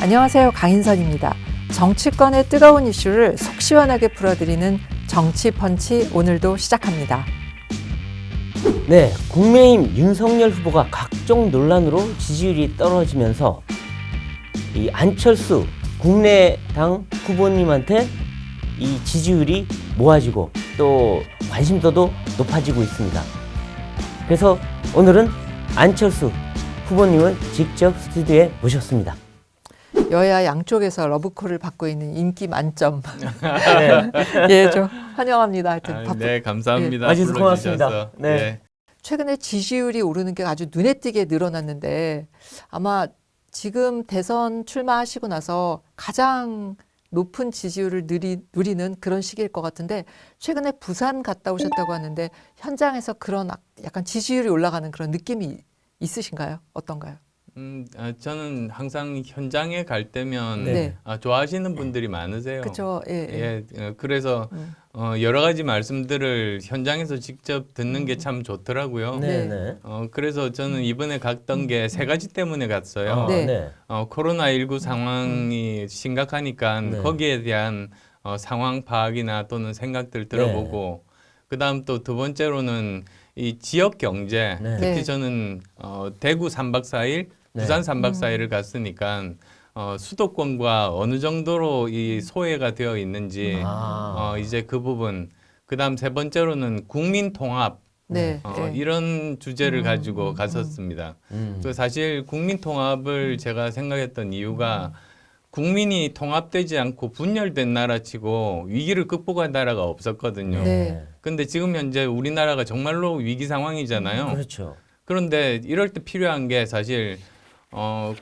안녕하세요. 강인선입니다. 정치권의 뜨거운 이슈를 속 시원하게 풀어드리는 정치펀치 오늘도 시작합니다. 네, 국민의힘 윤석열 후보가 각종 논란으로 지지율이 떨어지면서 이 안철수 국내당 후보님한테 이 지지율이 모아지고 또 관심도도 높아지고 있습니다. 그래서 오늘은 안철수 후보님을 직접 스튜디오에 모셨습니다. 여야 양쪽에서 러브콜을 받고 있는 인기 만점. 네. 예, 좀 환영합니다. 하여튼 네, 감사합니다. 와주셔서 불러주셔서. 고맙습니다. 네. 최근에 지지율이 오르는 게 아주 눈에 띄게 늘어났는데 아마 지금 대선 출마하시고 나서 가장 높은 지지율을 누리는 그런 시기일 것 같은데 최근에 부산 갔다 오셨다고 하는데 현장에서 그런 약간 지지율이 올라가는 그런 느낌이 있으신가요? 어떤가요? 저는 항상 현장에 갈 때면 네. 좋아하시는 분들이 많으세요. 그렇죠. 예. 그래서 여러 가지 말씀들을 현장에서 직접 듣는 게 참 좋더라고요. 네. 그래서 저는 이번에 갔던 게 세 가지 때문에 갔어요. 네. 코로나19 상황이 심각하니까 네. 거기에 대한 상황 파악이나 또는 생각들 들어보고 그다음 또 두 번째로는 이 지역 경제, 네. 특히 네. 저는 대구 3박 4일, 부산 3박 4일을 갔으니까 수도권과 어느 정도로 이 소외가 되어 있는지 이제 그 부분. 그다음 세 번째로는 국민 통합. 네. 이런 주제를 가지고 갔었습니다. 그 사실 국민 통합을 제가 생각했던 이유가 국민이 통합되지 않고 분열된 나라치고 위기를 극복한 나라가 없었거든요. 네. 근데 지금 현재 우리나라가 정말로 위기 상황이잖아요. 그렇죠. 그런데 이럴 때 필요한 게 사실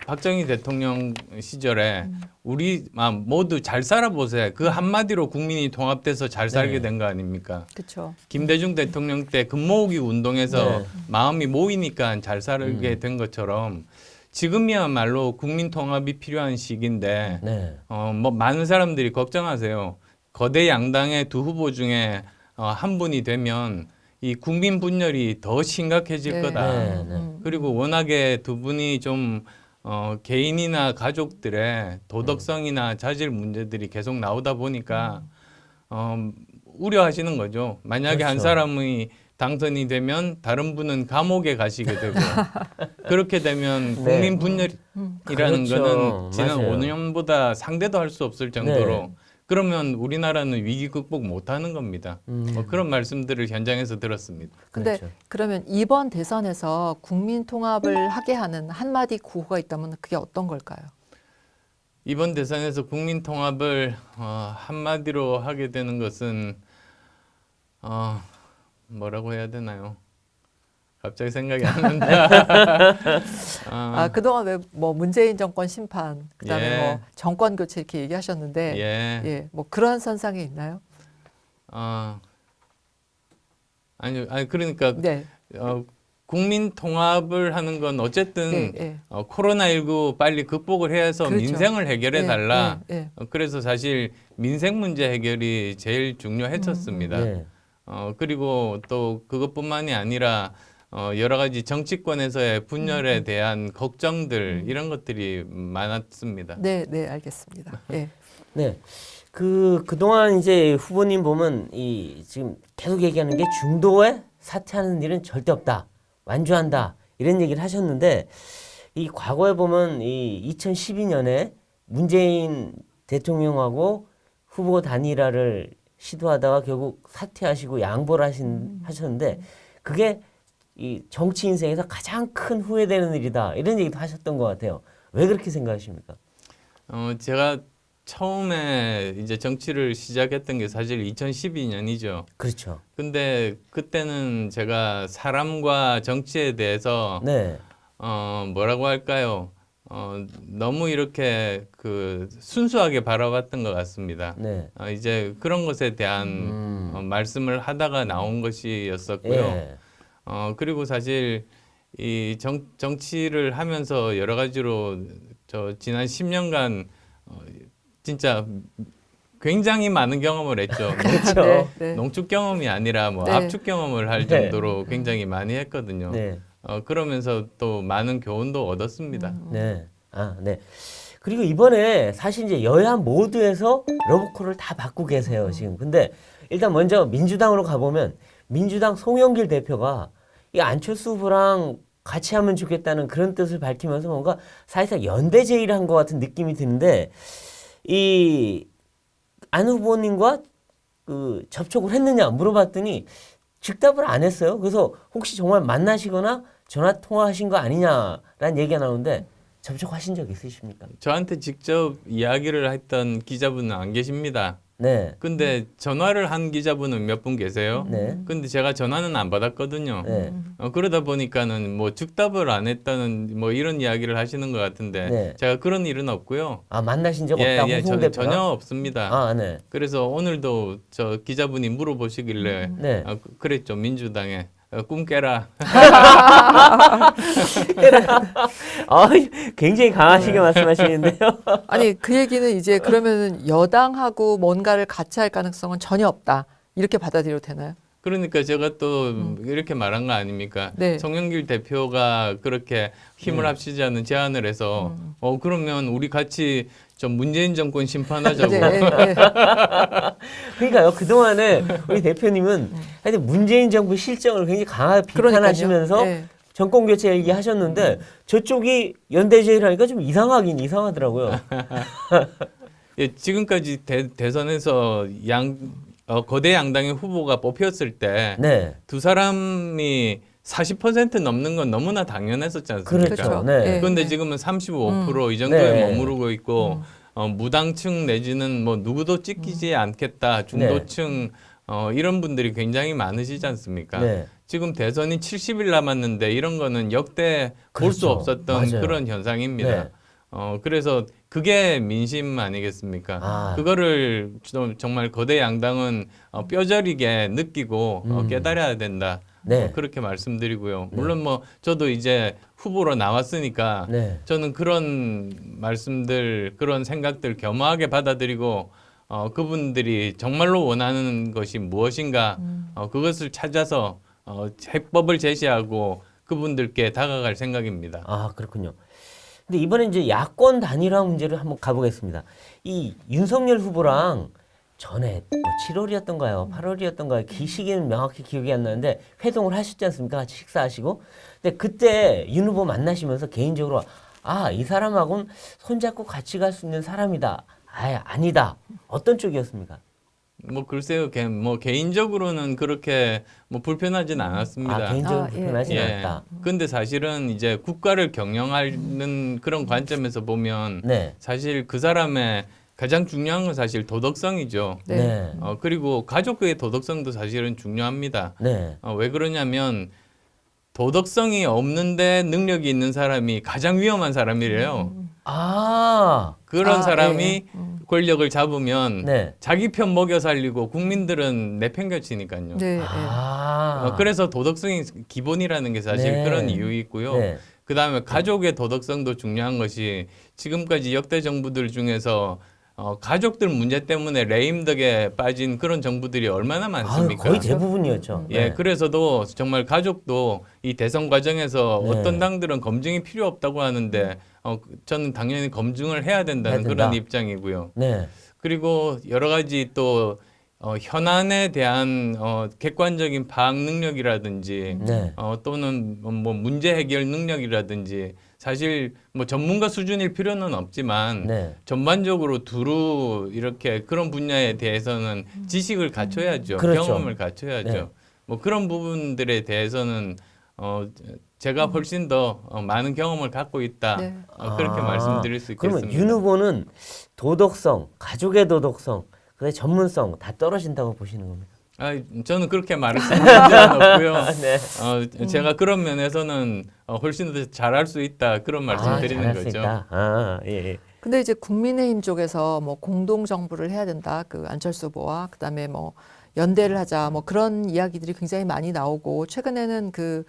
박정희 대통령 시절에 우리 모두 잘 살아보세요. 그 한마디로 국민이 통합돼서 잘 살게 된 거 아닙니까? 그렇죠. 김대중 대통령 때 금모으기 운동에서 네. 마음이 모이니까 잘 살게 된 것처럼 지금이야말로 국민 통합이 필요한 시기인데 네. 뭐 많은 사람들이 걱정하세요. 거대 양당의 두 후보 중에 한 분이 되면 이 국민 분열이 더 심각해질 네. 거다. 네. 그리고 워낙에 두 분이 좀 개인이나 가족들의 도덕성이나 자질 문제들이 계속 나오다 보니까 우려하시는 거죠. 만약에 한 그렇죠. 사람이 당선이 되면 다른 분은 감옥에 가시게 되고 그렇게 되면 국민 분열이라는 그렇죠. 거는 지난 맞아요. 5년보다 상대도 할 수 없을 정도로 네. 그러면 우리나라는 위기 극복 못하는 겁니다. 뭐 그런 말씀들을 현장에서 들었습니다. 근데 그렇죠. 그러면 이번 대선에서 국민 통합을 하게 하는 한마디 구호가 있다면 그게 어떤 걸까요? 이번 대선에서 국민 통합을 한마디로 하게 되는 것은 뭐라고 해야 되나요? 갑자기 생각이 안 난다. 그동안 왜 뭐 문재인 정권 심판, 그다음에 예. 뭐 정권 교체 이렇게 얘기하셨는데 예. 뭐 그런 선상이 있나요? 아니 그러니까 네. 국민 통합을 하는 건 어쨌든 네. 코로나19 빨리 극복을 해서 그렇죠. 민생을 해결해 달라. 네. 그래서 사실 민생 문제 해결이 제일 중요했었습니다. 네. 그리고 또 그것뿐만이 아니라 여러 가지 정치권에서의 분열에 대한 걱정들 이런 것들이 많았습니다. 네, 알겠습니다. 예. 네. 그동안 이제 후보님 보면 지금 계속 얘기하는 게 중도에 사퇴하는 일은 절대 없다. 완주한다. 이런 얘기를 하셨는데 이 과거에 보면 이 2012년에 문재인 대통령하고 후보 단일화를 시도하다가 결국 사퇴하시고 양보를 하셨는데 그게 이 정치 인생에서 가장 큰 후회되는 일이다. 이런 얘기도 하셨던 것 같아요. 왜 그렇게 생각하십니까? 제가 처음에 이제 정치를 시작했던 게 사실 2012년이죠. 그렇죠. 근데 그때는 제가 사람과 정치에 대해서 네. 뭐라고 할까요? 너무 이렇게 순수하게 바라봤던 것 같습니다. 네. 이제 그런 것에 대한 말씀을 하다가 나온 것이었었고요. 예. 그리고 사실 이 정치를 하면서 여러 가지로 지난 10년간 진짜 굉장히 많은 경험을 했죠. 그렇죠. 네. 농축 경험이 아니라 뭐 네. 압축 경험을 할 네. 정도로 굉장히 많이 했거든요. 네. 그러면서 또 많은 교훈도 얻었습니다. 네. 네. 그리고 이번에 사실 이제 여야 모두에서 러브콜을 다 받고 계세요, 지금. 근데 일단 먼저 민주당으로 가보면 민주당 송영길 대표가 이 안철수 후보랑 같이 하면 좋겠다는 그런 뜻을 밝히면서 뭔가 사실상 연대 제의를 한 것 같은 느낌이 드는데 이 안 후보님과 그 접촉을 했느냐 물어봤더니 즉답을 안 했어요. 그래서 혹시 정말 만나시거나 전화 통화하신 거 아니냐라는 얘기가 나오는데 접촉하신 적 있으십니까? 저한테 직접 이야기를 했던 기자분은 안 계십니다. 네. 근데 전화를 한 기자분은 몇 분 계세요. 네. 근데 제가 전화는 안 받았거든요. 네. 그러다 보니까는 뭐 즉답을 안 했다는 뭐 이런 이야기를 하시는 것 같은데 네. 제가 그런 일은 없고요. 아, 만나신 적 없다고 홍 대표랑? 전혀 없습니다. 아, 네. 그래서 오늘도 저 기자분이 물어보시길래 네. 그랬죠. 민주당에 꿈 깨라. 아, 굉장히 강하시게 말씀하시는데요. 아니 그 얘기는 이제 그러면은 여당하고 뭔가를 같이 할 가능성은 전혀 없다. 이렇게 받아들여도 되나요? 그러니까 제가 또 이렇게 말한 거 아닙니까? 네. 송영길 대표가 그렇게 힘을 합치자는 제안을 해서 그러면 우리 같이 좀 문재인 정권 심판하자고. 네, 네. 그러니까요. 그동안에 우리 대표님은 하여튼 문재인 정부 실정을 굉장히 강하게 비판하시면서 그러니까요. 네. 정권 교체 얘기하셨는데 저쪽이 연대 제의를 하니까 좀 이상하긴 이상하더라고요. 예, 지금까지 대선에서 거대 양당의 후보가 뽑혔을 때 두 네. 사람이 40% 넘는 건 너무나 당연했었지 않습니까? 그렇죠. 네. 그런데 지금은 35%이 정도에 네. 머무르고 있고 무당층 내지는 뭐 누구도 찍히지 않겠다 중도층 이런 분들이 굉장히 많으시지 않습니까? 네. 지금 대선이 70일 남았는데 이런 거는 역대 볼 수 그렇죠. 없었던 맞아요. 그런 현상입니다. 네. 그래서 그게 민심 아니겠습니까? 아. 그거를 좀 정말 거대 양당은 뼈저리게 느끼고 깨달아야 된다. 네. 그렇게 말씀드리고요. 물론 뭐 저도 이제 후보로 나왔으니까 네. 저는 그런 말씀들, 그런 생각들 겸허하게 받아들이고 그분들이 정말로 원하는 것이 무엇인가 그것을 찾아서 해법을 제시하고 그분들께 다가갈 생각입니다. 아, 그렇군요. 근데 이번에 이제 야권 단일화 문제를 한번 가보겠습니다. 이 윤석열 후보랑 전에 뭐 7월이었던가요? 8월이었던가요? 시기는 명확히 기억이 안 나는데 회동을 하셨지 않습니까? 같이 식사하시고. 근데 그때 윤 후보 만나시면서 개인적으로 이 사람하고는 손잡고 같이 갈 수 있는 사람이다. 아니다. 어떤 쪽이었습니까? 뭐 글쎄요, 뭐 개인적으로는 그렇게 뭐 불편하진 않았습니다. 개인적으로 예. 불편하진 예. 않았다. 근데 사실은 이제 국가를 경영하는 그런 관점에서 보면 네. 사실 그 사람의 가장 중요한 건 사실 도덕성이죠. 네. 네. 그리고 가족의 도덕성도 사실은 중요합니다. 네. 왜 그러냐면 도덕성이 없는데 능력이 있는 사람이 가장 위험한 사람이래요. 그런 사람이 예. 권력을 잡으면 네. 자기 편 먹여 살리고 국민들은 내팽겨치니까요. 네. 그래서 도덕성이 기본이라는 게 사실 네. 그런 이유이고요. 네. 그 다음에 가족의 도덕성도 중요한 것이 지금까지 역대 정부들 중에서 가족들 문제 때문에 레임덕에 빠진 그런 정부들이 얼마나 많습니까? 거의 대부분이었죠. 예, 네. 그래서도 정말 가족도 이 대선 과정에서 네. 어떤 당들은 검증이 필요 없다고 하는데 저는 당연히 검증을 해야 된다는 해야 된다. 그런 입장이고요. 네. 그리고 여러 가지 또 현안에 대한 객관적인 파악 능력이라든지 네. 또는 뭐 문제 해결 능력이라든지 사실 뭐 전문가 수준일 필요는 없지만 네. 전반적으로 두루 이렇게 그런 분야에 대해서는 지식을 갖춰야죠. 그렇죠. 경험을 갖춰야죠. 네. 뭐 그런 부분들에 대해서는 제가 훨씬 더 많은 경험을 갖고 있다. 네. 그렇게 말씀드릴 수 있겠습니다. 그러면 윤 후보는 도덕성, 가족의 도덕성, 그다음에 전문성 다 떨어진다고 보시는 겁니까? 저는 그렇게 말씀드린 적은 없고요. 네. 제가 그런 면에서는 훨씬 더 잘할 수 있다 그런 말씀 드리는 잘할 수 거죠. 있다. 예. 근데 이제 국민의힘 쪽에서 뭐 공동 정부를 해야 된다. 그 안철수 후보와 그다음에 뭐 연대를 하자. 뭐 그런 이야기들이 굉장히 많이 나오고 최근에는 그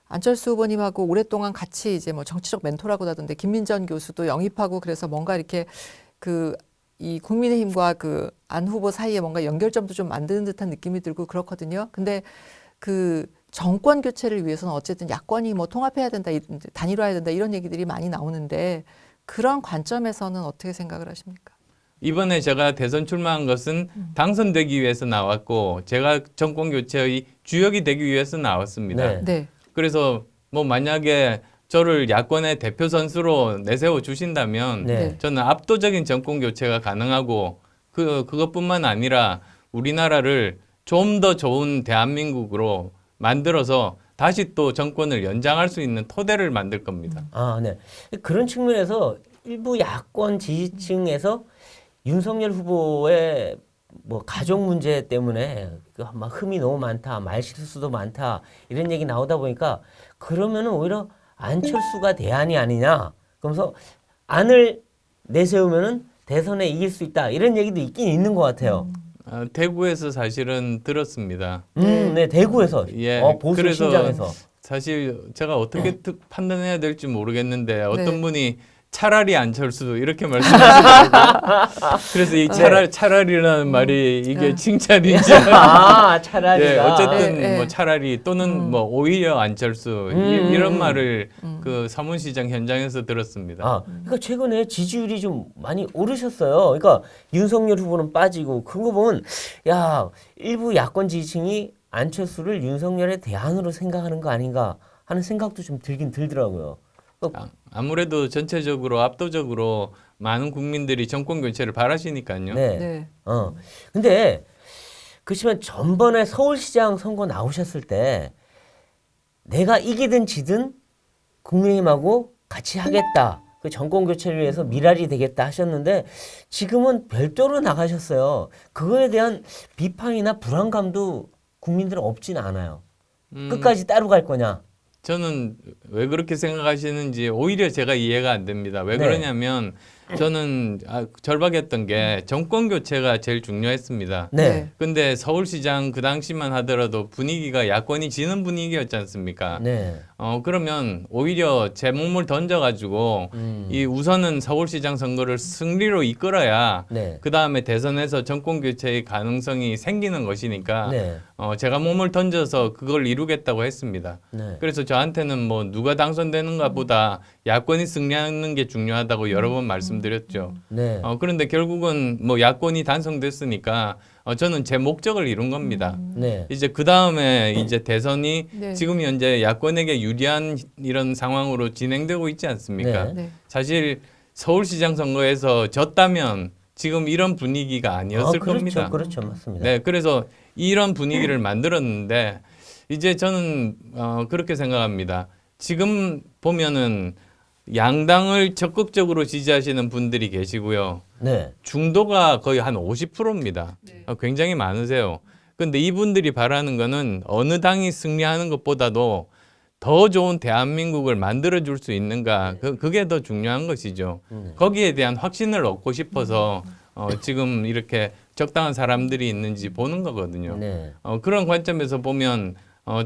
안철수 후보님하고 오랫동안 같이 이제 뭐 정치적 멘토라고 하던데 김민전 교수도 영입하고 그래서 뭔가 이렇게 이 국민의힘과 그 안 후보 사이에 뭔가 연결점도 좀 만드는 듯한 느낌이 들고 그렇거든요. 근데 그 정권 교체를 위해서는 어쨌든 야권이 뭐 통합해야 된다, 단일화해야 된다 이런 얘기들이 많이 나오는데 그런 관점에서는 어떻게 생각을 하십니까? 이번에 제가 대선 출마한 것은 당선되기 위해서 나왔고 제가 정권 교체의 주역이 되기 위해서 나왔습니다. 네. 네. 그래서 뭐 만약에 저를 야권의 대표 선수로 내세워 주신다면 네. 저는 압도적인 정권 교체가 가능하고 그것뿐만 아니라 우리나라를 좀 더 좋은 대한민국으로 만들어서 다시 또 정권을 연장할 수 있는 토대를 만들 겁니다. 아, 네. 그런 측면에서 일부 야권 지지층에서 윤석열 후보의 뭐 가족 문제 때문에 막 흠이 너무 많다, 말 실수도 많다 이런 얘기 나오다 보니까 그러면은 오히려 안철수가 대안이 아니냐. 그러면서 안을 내세우면은 대선에 이길 수 있다 이런 얘기도 있긴 있는 것 같아요. 대구에서 사실은 들었습니다. 네, 대구에서 예, 보수 그래서 신장에서. 사실 제가 어떻게 판단해야 될지 모르겠는데 어떤 네. 분이 차라리 안철수 이렇게 말씀하시더라고요. 그래서 이 차라리라는 말이 이게 칭찬인지 아, 차라리가. 예, 어쨌든 네, 네. 뭐 차라리 또는 뭐 오히려 안철수 이런 말을 그 서문시장 현장에서 들었습니다. 아, 그러니까 최근에 지지율이 좀 많이 오르셨어요. 그러니까 윤석열 후보는 빠지고 그거 보면 야 일부 야권 지지층이 안철수를 윤석열의 대안으로 생각하는 거 아닌가 하는 생각도 좀 들긴 들더라고요. 아무래도 전체적으로 압도적으로 많은 국민들이 정권 교체를 바라시니까요. 네. 네. 근데 그렇지만 전번에 서울시장 선거 나오셨을 때 내가 이기든 지든 국민의힘하고 같이 하겠다. 그 정권 교체를 위해서 미랄이 되겠다 하셨는데 지금은 별도로 나가셨어요. 그거에 대한 비판이나 불안감도 국민들은 없지는 않아요. 끝까지 따로 갈 거냐? 저는 왜 그렇게 생각하시는지 오히려 제가 이해가 안 됩니다. 왜 네. 그러냐면 저는 절박했던 게 정권 교체가 제일 중요했습니다. 네. 근데 서울시장 그 당시만 하더라도 분위기가 야권이 지는 분위기였지 않습니까? 네. 그러면 오히려 제 몸을 던져가지고 이 우선은 서울시장 선거를 승리로 이끌어야 네. 그 다음에 대선에서 정권 교체의 가능성이 생기는 것이니까 네. 제가 몸을 던져서 그걸 이루겠다고 했습니다. 네. 그래서 저한테는 뭐 누가 당선되는가 보다 야권이 승리하는 게 중요하다고 여러 번 말씀드렸죠. 네. 그런데 결국은 뭐 야권이 단성됐으니까 저는 제 목적을 이룬 겁니다. 네. 이제 그 다음에 이제 대선이 네. 지금 현재 야권에게 유리한 이런 상황으로 진행되고 있지 않습니까? 네. 네. 사실 서울시장 선거에서 졌다면 지금 이런 분위기가 아니었을 그렇죠. 겁니다. 그렇죠. 맞습니다. 네, 그래서 이런 분위기를 만들었는데 이제 저는 그렇게 생각합니다. 지금 보면은 양당을 적극적으로 지지하시는 분들이 계시고요. 네. 중도가 거의 한 50%입니다. 굉장히 많으세요. 근데 이분들이 바라는 거는 어느 당이 승리하는 것보다도 더 좋은 대한민국을 만들어 줄 수 있는가 그게 더 중요한 것이죠. 거기에 대한 확신을 얻고 싶어서 지금 이렇게 적당한 사람들이 있는지 보는 거거든요. 네. 그런 관점에서 보면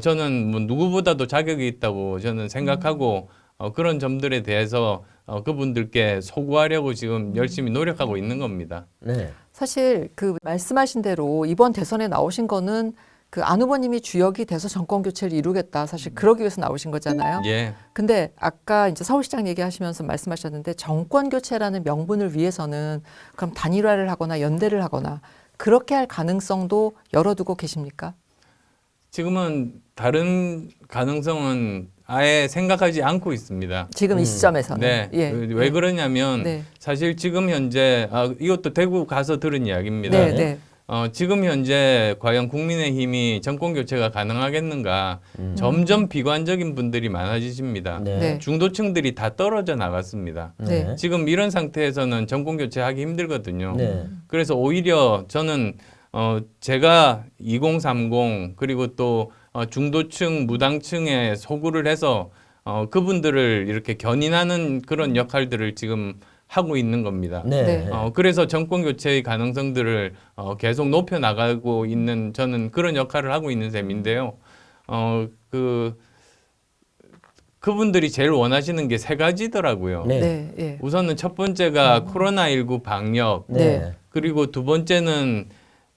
저는 뭐 누구보다도 자격이 있다고 저는 생각하고 그런 점들에 대해서 그분들께 소구하려고 지금 열심히 노력하고 있는 겁니다. 네. 사실 그 말씀하신 대로 이번 대선에 나오신 거는 그 안 후보님이 주역이 돼서 정권 교체를 이루겠다. 사실 그러기 위해서 나오신 거잖아요. 예. 근데 아까 이제 서울시장 얘기하시면서 말씀하셨는데 정권 교체라는 명분을 위해서는 그럼 단일화를 하거나 연대를 하거나 그렇게 할 가능성도 열어두고 계십니까? 지금은 다른 가능성은 아예 생각하지 않고 있습니다. 지금 이 시점에서는. 네. 예. 왜 그러냐면 네. 사실 지금 현재 이것도 대구 가서 들은 이야기입니다. 네, 네. 지금 현재 과연 국민의힘이 정권 교체가 가능하겠는가 점점 비관적인 분들이 많아지십니다. 네. 네. 중도층들이 다 떨어져 나갔습니다. 네. 지금 이런 상태에서는 정권 교체하기 힘들거든요. 네. 그래서 오히려 저는 제가 2030 그리고 또 중도층 무당층에 소구를 해서 그분들을 이렇게 견인하는 그런 역할들을 지금 하고 있는 겁니다. 네. 네. 그래서 정권 교체의 가능성들을 계속 높여 나가고 있는 저는 그런 역할을 하고 있는 셈인데요. 그분들이 제일 원하시는 게 세 가지더라고요. 네. 네. 예. 우선은 첫 번째가 코로나19 방역, 네. 그리고 두 번째는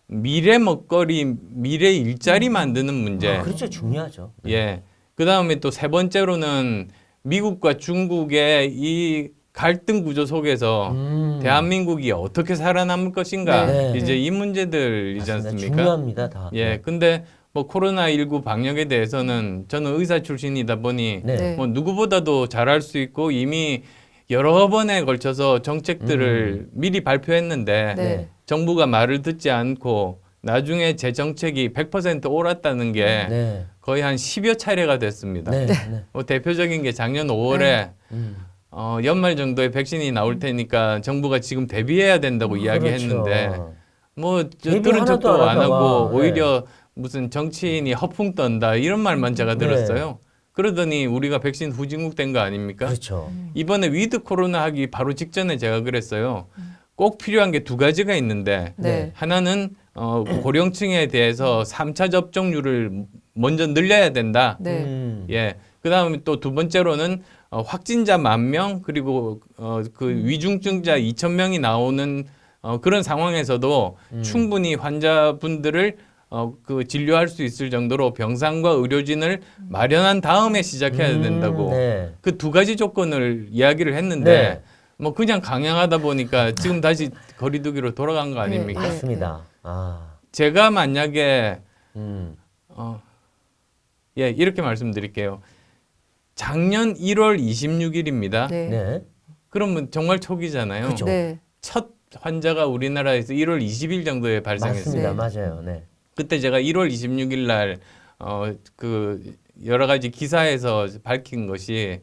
미래 먹거리, 미래 일자리 만드는 문제. 그렇죠. 중요하죠. 예. 그 다음에 또 세 번째로는 미국과 중국의 이 갈등 구조 속에서 대한민국이 어떻게 살아남을 것인가 네. 이제 이 문제들이지 맞습니다. 않습니까? 중요합니다, 다. 예, 근데 뭐 코로나19 방역에 대해서는 저는 의사 출신이다 보니 네. 네. 뭐 누구보다도 잘할 수 있고 이미 여러 번에 걸쳐서 정책들을 미리 발표했는데 네. 정부가 말을 듣지 않고 나중에 제 정책이 100% 옳았다는 게 네. 거의 한 10여 차례가 됐습니다. 네. 네. 뭐 대표적인 게 작년 5월에 연말 정도에 백신이 나올 테니까 정부가 지금 대비해야 된다고 이야기했는데 그렇죠. 뭐 대비 들은 하나도 척도 안 안 하고 하다가, 오히려 무슨 정치인이 허풍 떤다 이런 말만 제가 들었어요. 그러더니 우리가 백신 후진국 된 거 아닙니까? 그렇죠. 이번에 위드 코로나 하기 바로 직전에 제가 그랬어요. 꼭 필요한 게 두 가지가 있는데 네. 하나는 고령층에 대해서 3차 접종률을 먼저 늘려야 된다. 네. 예. 그다음에 또 두 번째로는 확진자 10,000명 그리고 그 위중증자 2,000명이 나오는 그런 상황에서도 충분히 환자분들을 그 진료할 수 있을 정도로 병상과 의료진을 마련한 다음에 시작해야 된다고 네. 그 두 가지 조건을 이야기를 했는데 네. 뭐 그냥 강행하다 보니까 지금 다시 거리두기로 돌아간 거 아닙니까? 네. 맞습니다. 아. 제가 만약에 음. 예, 이렇게 말씀드릴게요. 작년 1월 26일입니다. 네. 네. 그러면 정말 초기잖아요. 그죠. 네. 첫 환자가 우리나라에서 1월 20일 정도에 발생했습니다. 맞습니다. 네. 맞아요. 네. 그때 제가 1월 26일 날 그 여러 가지 기사에서 밝힌 것이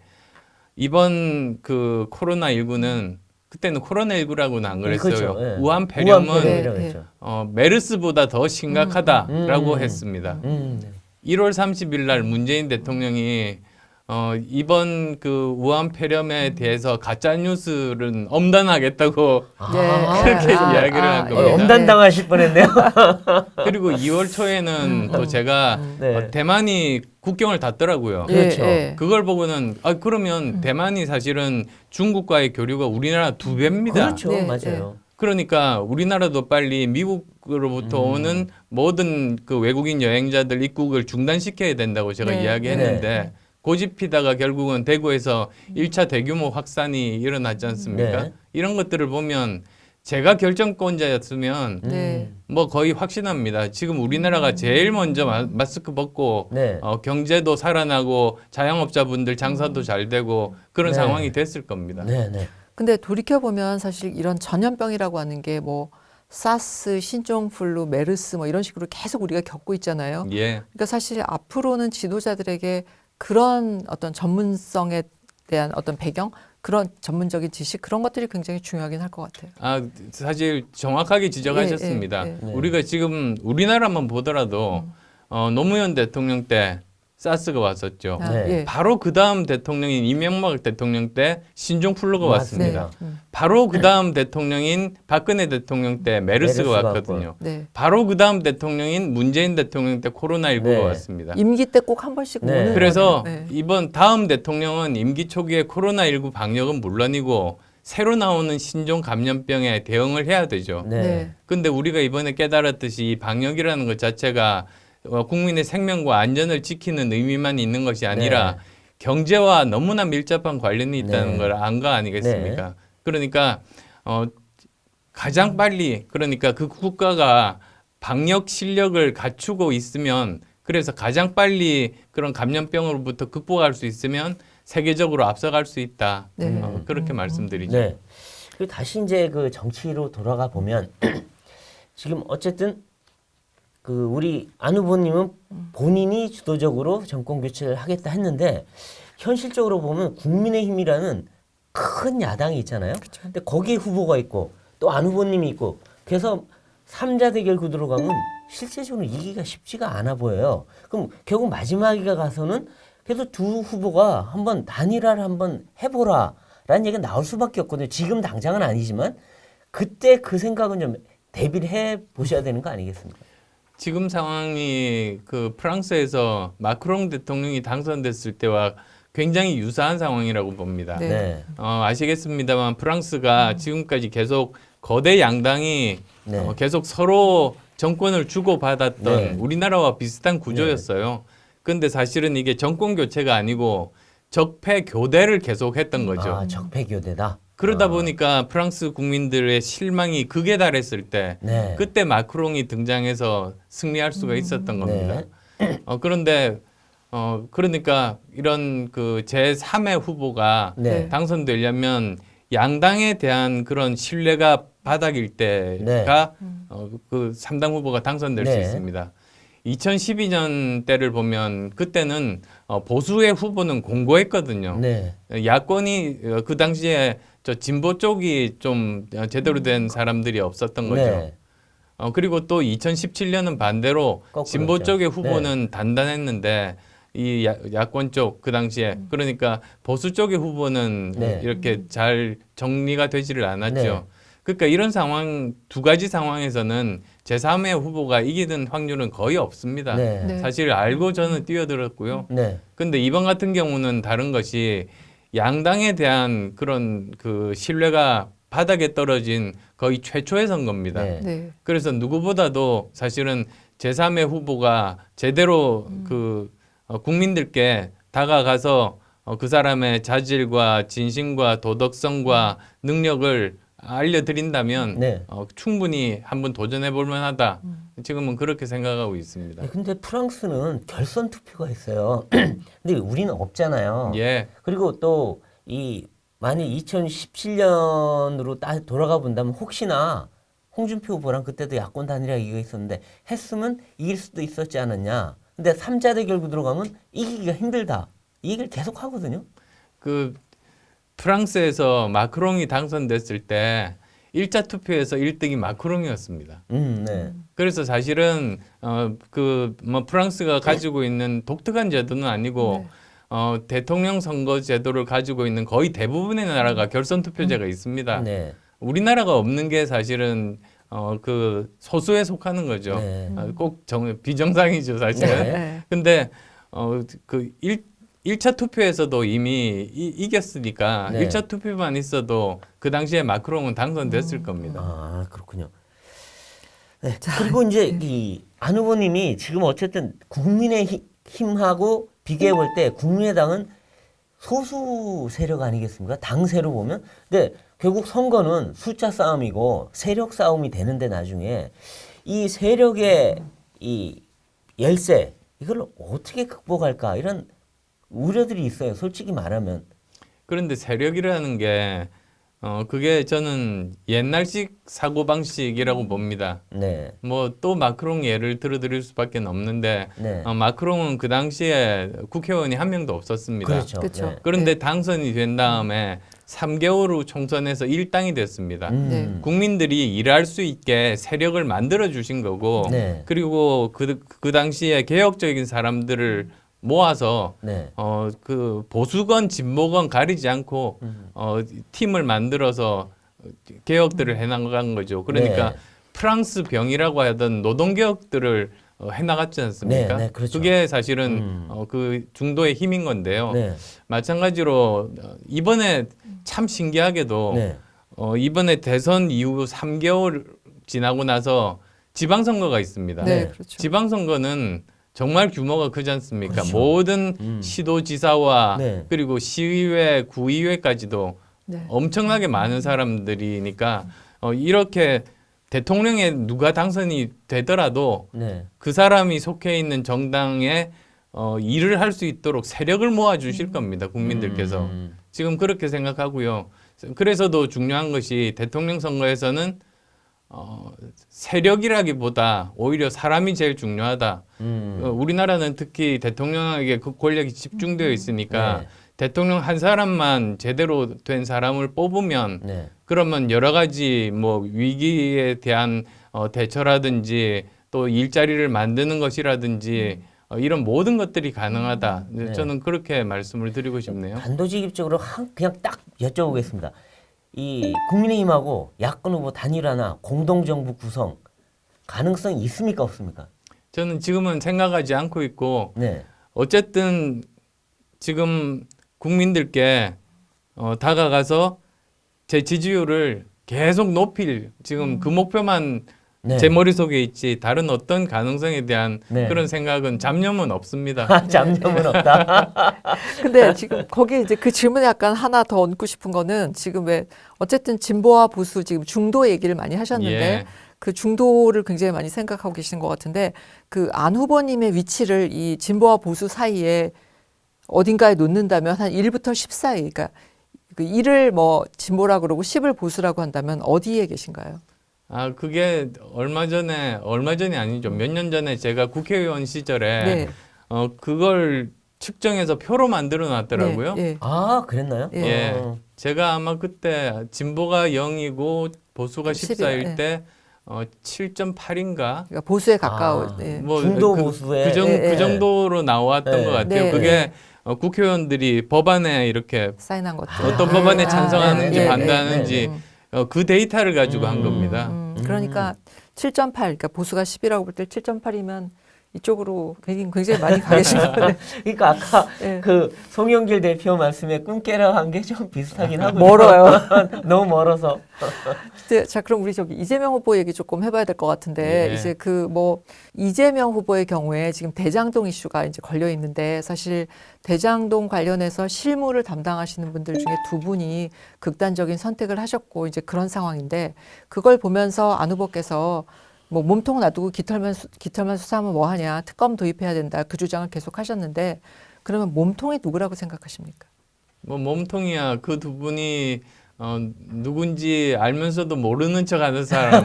이번 그 코로나19는 그때는 코로나19라고는 안 그랬어요. 그렇죠. 예. 우한 폐렴은 우한폐렴이라고 네, 했죠. 메르스보다 더 심각하다라고 했습니다. 네. 1월 30일 날 문재인 대통령이 이번 그 우한 폐렴에 대해서 가짜 뉴스는 엄단하겠다고 네. 그렇게 아, 이야기를 아, 한 예. 겁니다. 엄단당하실 뻔했네요. 그리고 2월 초에는 또 제가 네. 대만이 국경을 닫더라고요. 예, 그렇죠. 예. 그걸 보고는 그러면 대만이 사실은 중국과의 교류가 우리나라 2배입니다. 그렇죠. 네, 맞아요. 그러니까 우리나라도 빨리 미국으로부터 오는 모든 그 외국인 여행자들 입국을 중단시켜야 된다고 제가 네, 이야기했는데 고집피다가 결국은 대구에서 1차 대규모 확산이 일어났지 않습니까? 네. 이런 것들을 보면 제가 결정권자였으면 네. 뭐 거의 확신합니다. 지금 우리나라가 제일 먼저 마스크 벗고 네. 경제도 살아나고 자영업자분들 장사도 잘 되고 그런 네. 상황이 됐을 겁니다. 네, 네. 근데 돌이켜보면 사실 이런 전염병이라고 하는 게 뭐 사스, 신종플루, 메르스 뭐 이런 식으로 계속 우리가 겪고 있잖아요. 예. 그러니까 사실 앞으로는 지도자들에게 그런 어떤 전문성에 대한 어떤 배경, 그런 전문적인 지식 그런 것들이 굉장히 중요하긴 할 것 같아요. 사실 정확하게 지적하셨습니다. 예, 예. 우리가 지금 우리나라만 보더라도 노무현 대통령 때 사스가 왔었죠. 아, 네. 예. 바로 그 다음 대통령인 이명박 대통령 때 신종플루가 맞습니다. 왔습니다. 네. 바로 그 다음 대통령인 박근혜 대통령 때 메르스가 메르스가 왔거든요. 네. 바로 그 다음 대통령인 문재인 대통령 때 코로나19가 네. 왔습니다. 임기 때 꼭 한 번씩 네. 오는 그래서 거네요. 네. 이번 다음 대통령은 임기 초기에 코로나19 방역은 물론이고 새로 나오는 신종 감염병에 대응을 해야 되죠. 네. 네. 근데 우리가 이번에 깨달았듯이 이 방역이라는 것 자체가 국민의 생명과 안전을 지키는 의미만 있는 것이 아니라 네. 경제와 너무나 밀접한 관련이 있다는 네. 걸 안 거 아니겠습니까? 그러니까 가장 빨리 그러니까 그 국가가 방역 실력을 갖추고 있으면 그래서 가장 빨리 그런 감염병으로부터 극복할 수 있으면 세계적으로 앞서갈 수 있다. 네. 그렇게 말씀드리죠. 네. 그리고 다시 이제 그 정치로 돌아가 보면 지금 어쨌든 그 우리 안 후보님은 본인이 주도적으로 정권 교체를 하겠다 했는데 현실적으로 보면 국민의힘이라는 큰 야당이 있잖아요. 근데 거기에 후보가 있고 또 안 후보님이 있고 그래서 3자 대결 구도로 가면 실제적으로 이기기가 쉽지가 않아 보여요. 그럼 결국 마지막에 가서는 그래도 두 후보가 한번 단일화를 한번 해보라라는 얘기가 나올 수밖에 없거든요. 지금 당장은 아니지만 그때 그 생각은 좀 대비를 해 보셔야 되는 거 아니겠습니까? 지금 상황이 그 프랑스에서 마크롱 대통령이 당선됐을 때와 굉장히 유사한 상황이라고 봅니다. 네. 네. 아시겠습니다만 프랑스가 지금까지 계속 거대 양당이 네. 계속 서로 정권을 주고받았던 네. 우리나라와 비슷한 구조였어요. 그런데 사실은 이게 정권 교체가 아니고 적폐 교대를 계속했던 거죠. 아, 적폐교대다. 그러다 보니까 프랑스 국민들의 실망이 극에 달했을 때 네. 그때 마크롱이 등장해서 승리할 수가 있었던 겁니다. 네. 그런데 그러니까 이런 그 제3의 후보가 네. 당선되려면 양당에 대한 그런 신뢰가 바닥일 때가 그 3당 후보가 당선될 수 네. 있습니다. 2012년 때를 보면 그때는 보수의 후보는 공고했거든요. 네. 야권이 그 당시에 저 진보 쪽이 좀 제대로 된 사람들이 없었던 거죠. 네. 그리고 또 2017년은 반대로 거꾸로죠. 진보 쪽의 후보는 단단했는데 이 야권 쪽 그 당시에 그러니까 보수 쪽의 후보는 네. 이렇게 잘 정리가 되지를 않았죠. 네. 그러니까 이런 상황 두 가지 상황에서는 제3의 후보가 이기는 확률은 거의 없습니다. 네. 네. 사실 알고 저는 뛰어들었고요. 네. 근데 이번 같은 경우는 다른 것이 양당에 대한 그런 그 신뢰가 바닥에 떨어진 거의 최초의 선거입니다. 네. 네. 그래서 누구보다도 사실은 제3의 후보가 제대로 그 국민들께 다가가서 그 사람의 자질과 진심과 도덕성과 능력을 알려드린다면 네. 충분히 한번 도전해 볼 만하다. 지금은 그렇게 생각하고 있습니다. 네, 근데 프랑스는 결선 투표가 있어요. 근데 우리는 없잖아요. 예. 그리고 또 이 만약 2017년으로 돌아가 본다면 혹시나 홍준표 후보랑 그때도 야권 단일화 이거 있었는데 했으면 이길 수도 있었지 않았냐. 근데 3자 대결구 들어가면 이기기가 힘들다. 이 얘기를 계속 하거든요. 그 프랑스에서 마크롱이 당선됐을 때 1차 투표에서 1등이 마크롱이었습니다. 네. 그래서 사실은 그 뭐 프랑스가 가지고 있는 독특한 제도는 아니고 대통령 선거 제도를 가지고 있는 거의 대부분의 나라가 결선 투표제가 있습니다. 네. 우리나라가 없는 게 사실은 그 소수에 속하는 거죠. 네. 꼭 비정상이죠, 사실은. 네. 네. 근데 그 1차 투표에서도 이미 이겼으니까 네. 1차 투표만 있어도 그 당시에 마크롱은 당선됐을 겁니다. 아, 그렇군요. 네. 그리고 이제 이 안 후보님이 지금 어쨌든 국민의힘하고 비교해 볼 때 국민의당은 소수 세력 아니겠습니까? 당세로 보면. 근데 결국 선거는 숫자 싸움이고 세력 싸움이 되는데 나중에 이 세력의 이 열세 이걸 어떻게 극복할까 이런 우려들이 있어요. 솔직히 말하면. 그런데 세력이라는 게 그게 저는 옛날식 사고방식이라고 봅니다. 네. 뭐 또 마크롱 예를 들어드릴 수밖에 없는데 네. 마크롱은 그 당시에 국회의원이 한 명도 없었습니다. 그렇죠. 그렇죠. 네. 그런데 당선이 된 다음에 3개월 후 총선에서 일당이 됐습니다. 네. 국민들이 일할 수 있게 세력을 만들어 주신 거고 네. 그리고 그 당시에 개혁적인 사람들을 모아서 네. 그 보수건 진보건 가리지 않고 팀을 만들어서 개혁들을 해나간 거죠. 그러니까 네. 프랑스 병이라고 하던 노동 개혁들을 해나갔지 않습니까? 네, 네, 그렇죠. 그게 사실은 그 중도의 힘인 건데요. 네. 마찬가지로 이번에 참 신기하게도 네. 이번에 대선 이후 3개월 지나고 나서 지방선거가 있습니다. 네, 네. 그렇죠. 지방선거는 정말 규모가 크지 않습니까? 그렇죠. 모든 시도지사와 네. 그리고 시의회, 구의회까지도 네. 엄청나게 많은 사람들이니까 이렇게 대통령에 누가 당선이 되더라도 네. 그 사람이 속해 있는 정당에 일을 할 수 있도록 세력을 모아 주실 겁니다. 국민들께서. 지금 그렇게 생각하고요. 그래서 더 중요한 것이 대통령 선거에서는 세력이라기보다 오히려 사람이 제일 중요하다. 우리나라는 특히 대통령에게 그 권력이 집중되어 있으니까 네. 대통령 한 사람만 제대로 된 사람을 뽑으면 네. 그러면 여러 가지 뭐 위기에 대한 대처라든지 또 일자리를 만드는 것이라든지 이런 모든 것들이 가능하다. 네. 저는 그렇게 말씀을 드리고 싶네요. 단도직입적으로 그냥 딱 여쭤보겠습니다. 이 국민의힘하고 야권 후보 단일화나 공동정부 구성 가능성이 있습니까 없습니까? 저는 지금은 생각하지 않고 있고 네. 어쨌든 지금 국민들께 다가가서 제 지지율을 계속 높일 지금 그 목표만 네. 제 머릿속에 있지 다른 어떤 가능성에 대한 네. 그런 생각은 잡념은 없습니다. 잡념은 없다. 근데 지금 거기에 이제 그 질문에 약간 하나 더 얹고 싶은 거는 지금 왜 어쨌든 진보와 보수 지금 중도 얘기를 많이 하셨는데 예. 그 중도를 굉장히 많이 생각하고 계시는 것 같은데 그 안 후보님의 위치를 이 진보와 보수 사이에 어딘가에 놓는다면 한 1부터 10 사이, 그러니까 그 1을 뭐 진보라 그러고 10을 보수라고 한다면 어디에 계신가요? 아, 그게 얼마 전이 아니죠. 몇 년 전에 제가 국회의원 시절에 네. 그걸 측정해서 표로 만들어 놨더라고요. 네, 네. 아, 그랬나요? 예. 예. 제가 아마 그때 진보가 0이고 보수가 14일 예. 때 7.8인가? 그러니까 보수에 가까운. 아. 네. 뭐 중도 보수에. 예, 예. 그 정도로 나왔던 네. 것 같아요. 네, 그게 네. 국회의원들이 법안에 이렇게 사인한 것들. 어떤 법안에 찬성하는지 네, 네, 반대하는지 그 데이터를 가지고 한 겁니다. 그러니까 7.8, 그러니까 보수가 10이라고 볼 때 7.8이면 이쪽으로 굉장히 많이 가 계신 거예요. 그러니까 아까 예. 그 송영길 대표 말씀에 꿈깨라 한 게 좀 비슷하긴 하고요. 멀어요. 너무 멀어서. 자, 그럼 우리 저기 이재명 후보 얘기 조금 해봐야 될 것 같은데 예. 이제 그 뭐 이재명 후보의 경우에 지금 대장동 이슈가 이제 걸려 있는데 사실 대장동 관련해서 실무를 담당하시는 분들 중에 두 분이 극단적인 선택을 하셨고 이제 그런 상황인데 그걸 보면서 안 후보께서 뭐 몸통 놔두고 깃털만 수사하면 뭐 하냐, 특검 도입해야 된다, 그 주장을 계속 하셨는데 그러면 몸통이 누구라고 생각하십니까? 뭐 몸통이야 그 두 분이 누군지 알면서도 모르는 척하는 사람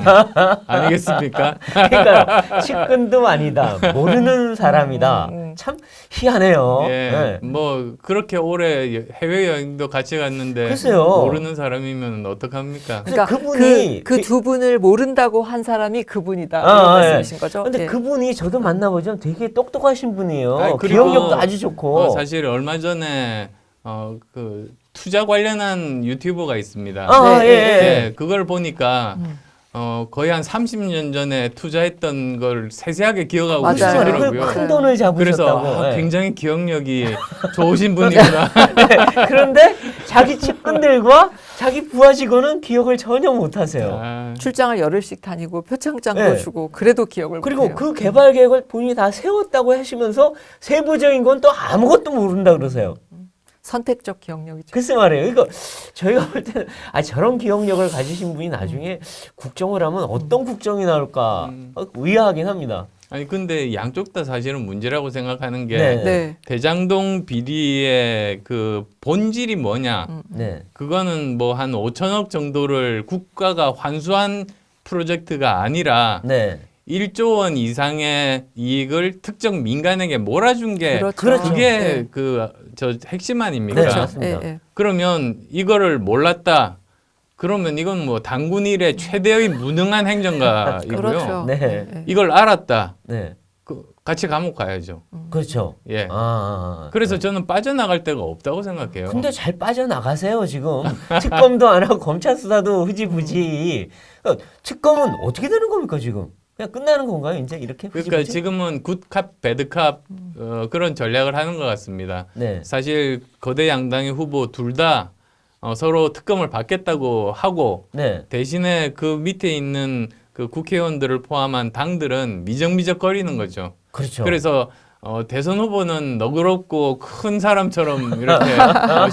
아니겠습니까? 그러니까 측근도 아니다. 모르는 사람이다. 참 희한해요. 예, 네. 뭐 그렇게 오래 해외 여행도 같이 갔는데 글쎄요. 모르는 사람이면 어떡합니까? 그러니까 그러니까 그분이 그 두 분을 모른다고 한 사람이 그분이다 아, 이런 예. 말씀이신 거죠? 근데 예. 그분이 저도 만나보죠. 되게 똑똑하신 분이에요. 아니, 그리고 기억력도 아주 좋고. 사실 얼마 전에 그 투자 관련한 유튜버가 있습니다. 아, 네, 예, 예, 예. 예, 그걸 보니까 거의 한 30년 전에 투자했던 걸 세세하게 기억하고 맞아요. 계시더라고요. 큰 돈을 그래서 잡으셨다고. 예. 굉장히 기억력이 좋으신 분이구나. 그런데 자기 측근들과 자기 부하 직원은 기억을 전혀 못하세요. 아, 출장을 열흘씩 다니고 표창장도 네. 주고 그래도 기억을 그리고 못해요. 그 개발 계획을 본인이 다 세웠다고 하시면서 세부적인 건 또 아무것도 모른다 그러세요. 선택적 기억력이죠. 글쎄 말이에요. 이거 저희가 볼 때는 저런 기억력을 가지신 분이 나중에 국정을 하면 어떤 국정이 나올까 의아하긴 합니다. 아니 근데 양쪽 다 사실은 문제라고 생각하는 게 네. 네. 대장동 비리의 그 본질이 뭐냐? 네. 그거는 뭐 한 5천억 정도를 국가가 환수한 프로젝트가 아니라 네. 1조 원 이상의 이익을 특정 민간에게 몰아준 게 그렇죠. 그게 네. 그 저 핵심 아닙니까? 그렇죠. 맞습니다. 예, 예. 그러면 이거를 몰랐다. 그러면 이건 뭐 당군 일의 최대의 무능한 행정가이고요. 그렇죠. 네. 예, 예. 이걸 알았다. 네. 같이 감옥 가야죠. 그렇죠. 예. 아. 그래서 저는 빠져나갈 데가 없다고 생각해요. 근데 잘 빠져나가세요 지금. 특검도 안 하고 검찰 수사도 흐지부지. 그러니까 특검은 어떻게 되는 겁니까 지금? 그냥 끝나는 건가요 이제 이렇게 그러니까 흐지부지? 지금은 굿캅, 배드캅 그런 전략을 하는 것 같습니다. 네. 사실 거대 양당의 후보 둘 다 서로 특검을 받겠다고 하고 네. 대신에 그 밑에 있는 그 국회의원들을 포함한 당들은 미적미적거리는 거죠. 그렇죠. 그래서 대선 후보는 너그럽고 큰 사람처럼 이렇게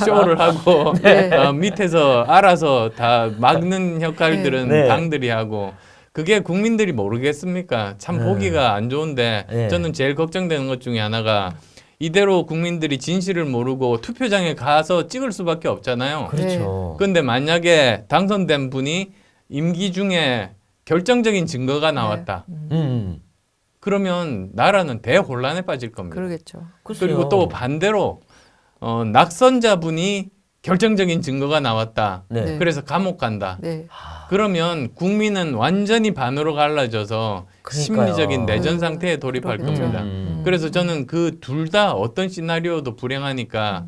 쇼를 하고 네. 밑에서 알아서 다 막는 역할들은 네. 당들이 하고 그게 국민들이 모르겠습니까? 참 네. 보기가 안 좋은데 네. 저는 제일 걱정되는 것 중에 하나가 이대로 국민들이 진실을 모르고 투표장에 가서 찍을 수밖에 없잖아요. 그렇죠. 근데 만약에 당선된 분이 임기 중에 결정적인 증거가 나왔다. 그러면 나라는 대혼란에 빠질 겁니다. 그러겠죠. 그리고 또 반대로 낙선자분이 결정적인 증거가 나왔다. 네. 네. 그래서 감옥 간다. 네. 그러면 국민은 완전히 반으로 갈라져서 그러니까요. 심리적인 내전 상태에 돌입할 그러겠죠. 겁니다. 그래서 저는 그 둘 다 어떤 시나리오도 불행하니까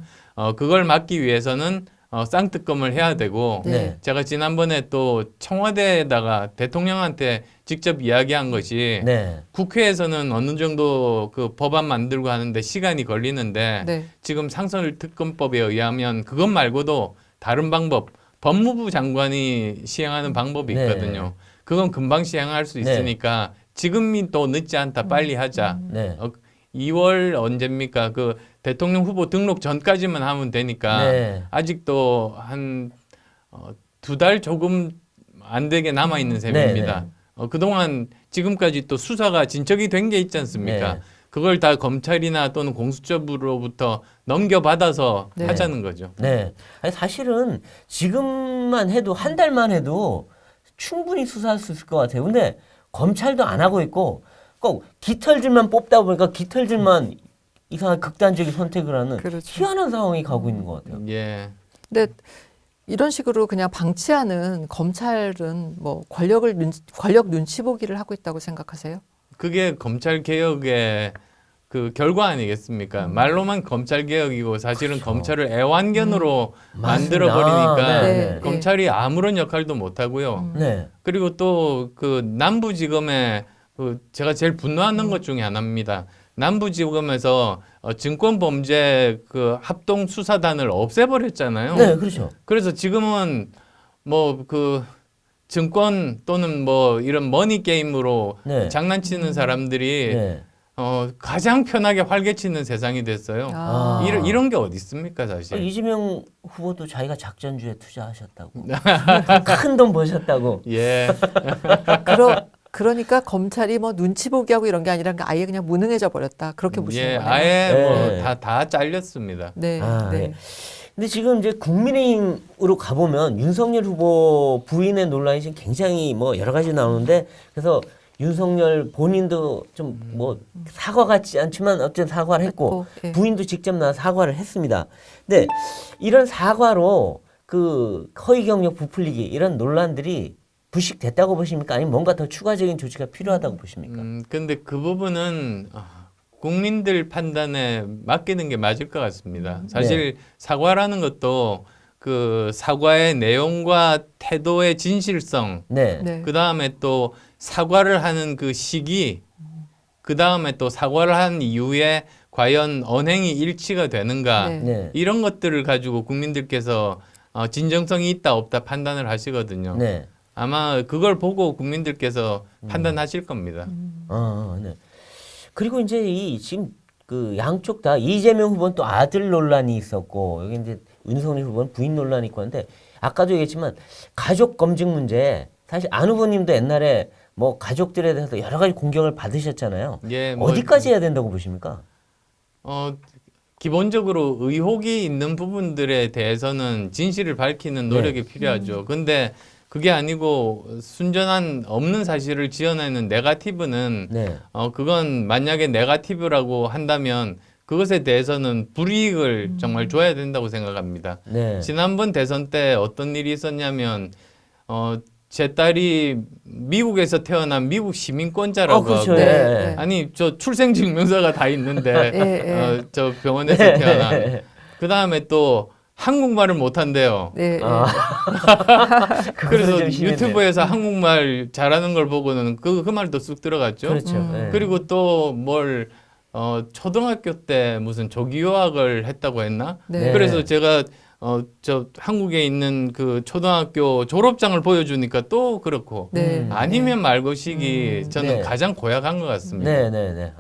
그걸 막기 위해서는 쌍특검을 해야 되고 네. 제가 지난번에 또 청와대에다가 대통령한테 직접 이야기한 것이 네. 국회에서는 어느 정도 그 법안 만들고 하는데 시간이 걸리는데 네. 지금 상설특검법에 의하면 그것 말고도 다른 방법 법무부 장관이 시행하는 방법이 네. 있거든요. 그건 금방 시행할 수 네. 있으니까 지금이 또 늦지 않다. 빨리 하자. 네. 2월 언제입니까? 그 대통령 후보 등록 전까지만 하면 되니까 네. 아직도 한 2달 조금 안 되게 남아 있는 셈입니다. 그동안 지금까지 또 수사가 진척이 된 게 있지 않습니까? 네. 그걸 다 검찰이나 또는 공수처로부터 넘겨받아서 네. 하자는 거죠. 네. 아니, 사실은 지금만 해도 한 달만 해도 충분히 수사할 수 있을 것 같아요. 근데 검찰도 안 하고 있고 꼭 깃털질만 뽑다 보니까 깃털질만 이상한 극단적인 선택을 하는 그렇죠. 희한한 상황이 가고 있는 것 같아요. 예. 근데 이런 식으로 그냥 방치하는 검찰은 뭐 권력 눈치 보기를 하고 있다고 생각하세요? 그게 검찰 개혁의 그 결과 아니겠습니까? 말로만 검찰 개혁이고 사실은 검찰을 애완견으로 만들어 버리니까 맞습니다. 네. 검찰이 아무런 역할도 못 하고요. 네. 그리고 또 그 남부지검에 그 제가 제일 분노하는 것 중에 하나입니다. 남부지검에서 증권범죄 그 합동 수사단을 없애버렸잖아요. 네, 그렇죠. 그래서 지금은 뭐 그 증권 또는 뭐 이런 머니 게임으로 네. 장난치는 사람들이 네. 가장 편하게 활개치는 세상이 됐어요. 아. 이런 게 어디 있습니까, 사실? 이재명 후보도 자기가 작전주에 투자하셨다고. 큰 돈 버셨다고. 예. 그러니까 검찰이 뭐 눈치 보기 하고 이런 게 아니라 아예 그냥 무능해져 버렸다. 그렇게 보시는 예, 거네요. 아예 네. 뭐 다 잘렸습니다. 네. 아, 네. 네. 근데 지금 이제 국민의힘으로 가보면 윤석열 후보 부인의 논란이 지금 굉장히 뭐 여러 가지 나오는데 그래서 윤석열 본인도 좀 뭐 사과 같지 않지만 어쨌든 사과를 했고 예. 부인도 직접 나와 사과를 했습니다. 근데 이런 사과로 그 허위 경력 부풀리기 이런 논란들이 부식됐다고 보십니까? 아니면 뭔가 더 추가적인 조치가 필요하다고 보십니까? 근데 그 부분은 국민들 판단에 맡기는 게 맞을 것 같습니다. 사실 사과라는 것도 그 사과의 내용과 태도의 진실성, 네. 네. 그 다음에 또 사과를 하는 그 시기, 그 다음에 또 사과를 한 이후에 과연 언행이 일치가 되는가, 네. 네. 이런 것들을 가지고 국민들께서 진정성이 있다 없다 판단을 하시거든요. 네. 아마 그걸 보고 국민들께서 판단하실 겁니다. 네. 그리고 이제 이 지금 그 양쪽 다 이재명 후보는 또 아들 논란이 있었고 여기 이제 윤석열 후보는 부인 논란이 있고 한데 아까도 얘기했지만 가족 검증 문제 사실 안 후보님도 옛날에 뭐 가족들에 대해서 여러 가지 공격을 받으셨잖아요. 예, 뭐 어디까지 해야 된다고 보십니까? 기본적으로 의혹이 있는 부분들에 대해서는 진실을 밝히는 노력이 필요하죠. 근데 그게 아니고 순전한 없는 사실을 지어내는 네거티브는 네. 그건 만약에 네거티브라고 한다면 그것에 대해서는 불이익을 정말 줘야 된다고 생각합니다. 네. 지난번 대선 때 어떤 일이 있었냐면 제 딸이 미국에서 태어난 미국 시민권자라고 그렇죠. 하고 예. 네. 아니 저 출생증명서가 다 있는데 예. 저 병원에서 네. 태어난 그 다음에 또 한국말을 못한대요. 네. 그래서 좀 심했네요. 유튜브에서 한국말 잘하는 걸 보고는 그 말도 쑥 들어갔죠. 그렇죠. 네. 그리고 또 뭘 초등학교 때 무슨 조기 유학을 했다고 했나? 네. 그래서 제가 저 한국에 있는 그 초등학교 졸업장을 보여주니까 또 그렇고 네. 아니면 말고식이 저는 네. 가장 고약한 것 같습니다. 네, 네, 네.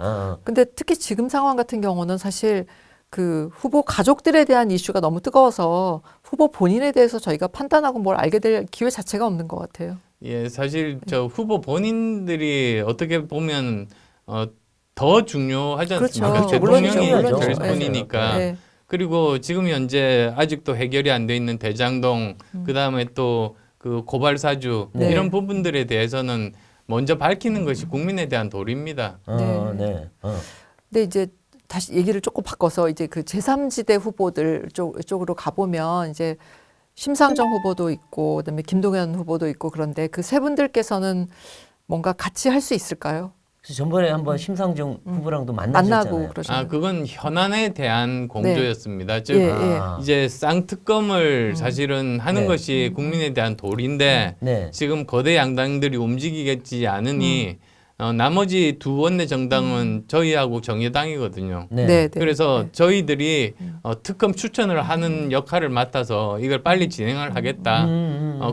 근데 특히 지금 상황 같은 경우는 사실 그 후보 가족들에 대한 이슈가 너무 뜨거워서 후보 본인에 대해서 저희가 판단하고 뭘 알게 될 기회 자체가 없는 것 같아요. 예, 사실 저 후보 본인들이 어떻게 보면 더 중요하지 않습니까? 그렇죠. 대통령이 물론이죠. 될 물론이죠. 뿐이니까. 네. 그리고 지금 현재 아직도 해결이 안 돼 있는 대장동, 그 다음에 또 그 고발 사주 네. 이런 부분들에 대해서는 먼저 밝히는 것이 국민에 대한 도리입니다. 네. 근데 이제 다시 얘기를 조금 바꿔서 이제 그 제3지대 후보들 쪽으로 가보면 이제 심상정 후보도 있고 그다음에 김동연 후보도 있고 그런데 그 세 분들께서는 뭔가 같이 할 수 있을까요? 그래서 전번에 한번 심상정 후보랑도 만나고 만나셨잖아요. 그러셨나요? 그건 현안에 대한 공조였습니다. 즉 예. 이제 쌍특검을 사실은 하는 네. 것이 국민에 대한 도리인데 네. 지금 거대 양당들이 움직이겠지 않으니 나머지 두 원내 정당은 저희하고 정의당이거든요. 네. 네, 네. 그래서 네. 저희들이 특검 추천을 하는 역할을 맡아서 이걸 빨리 진행을 하겠다.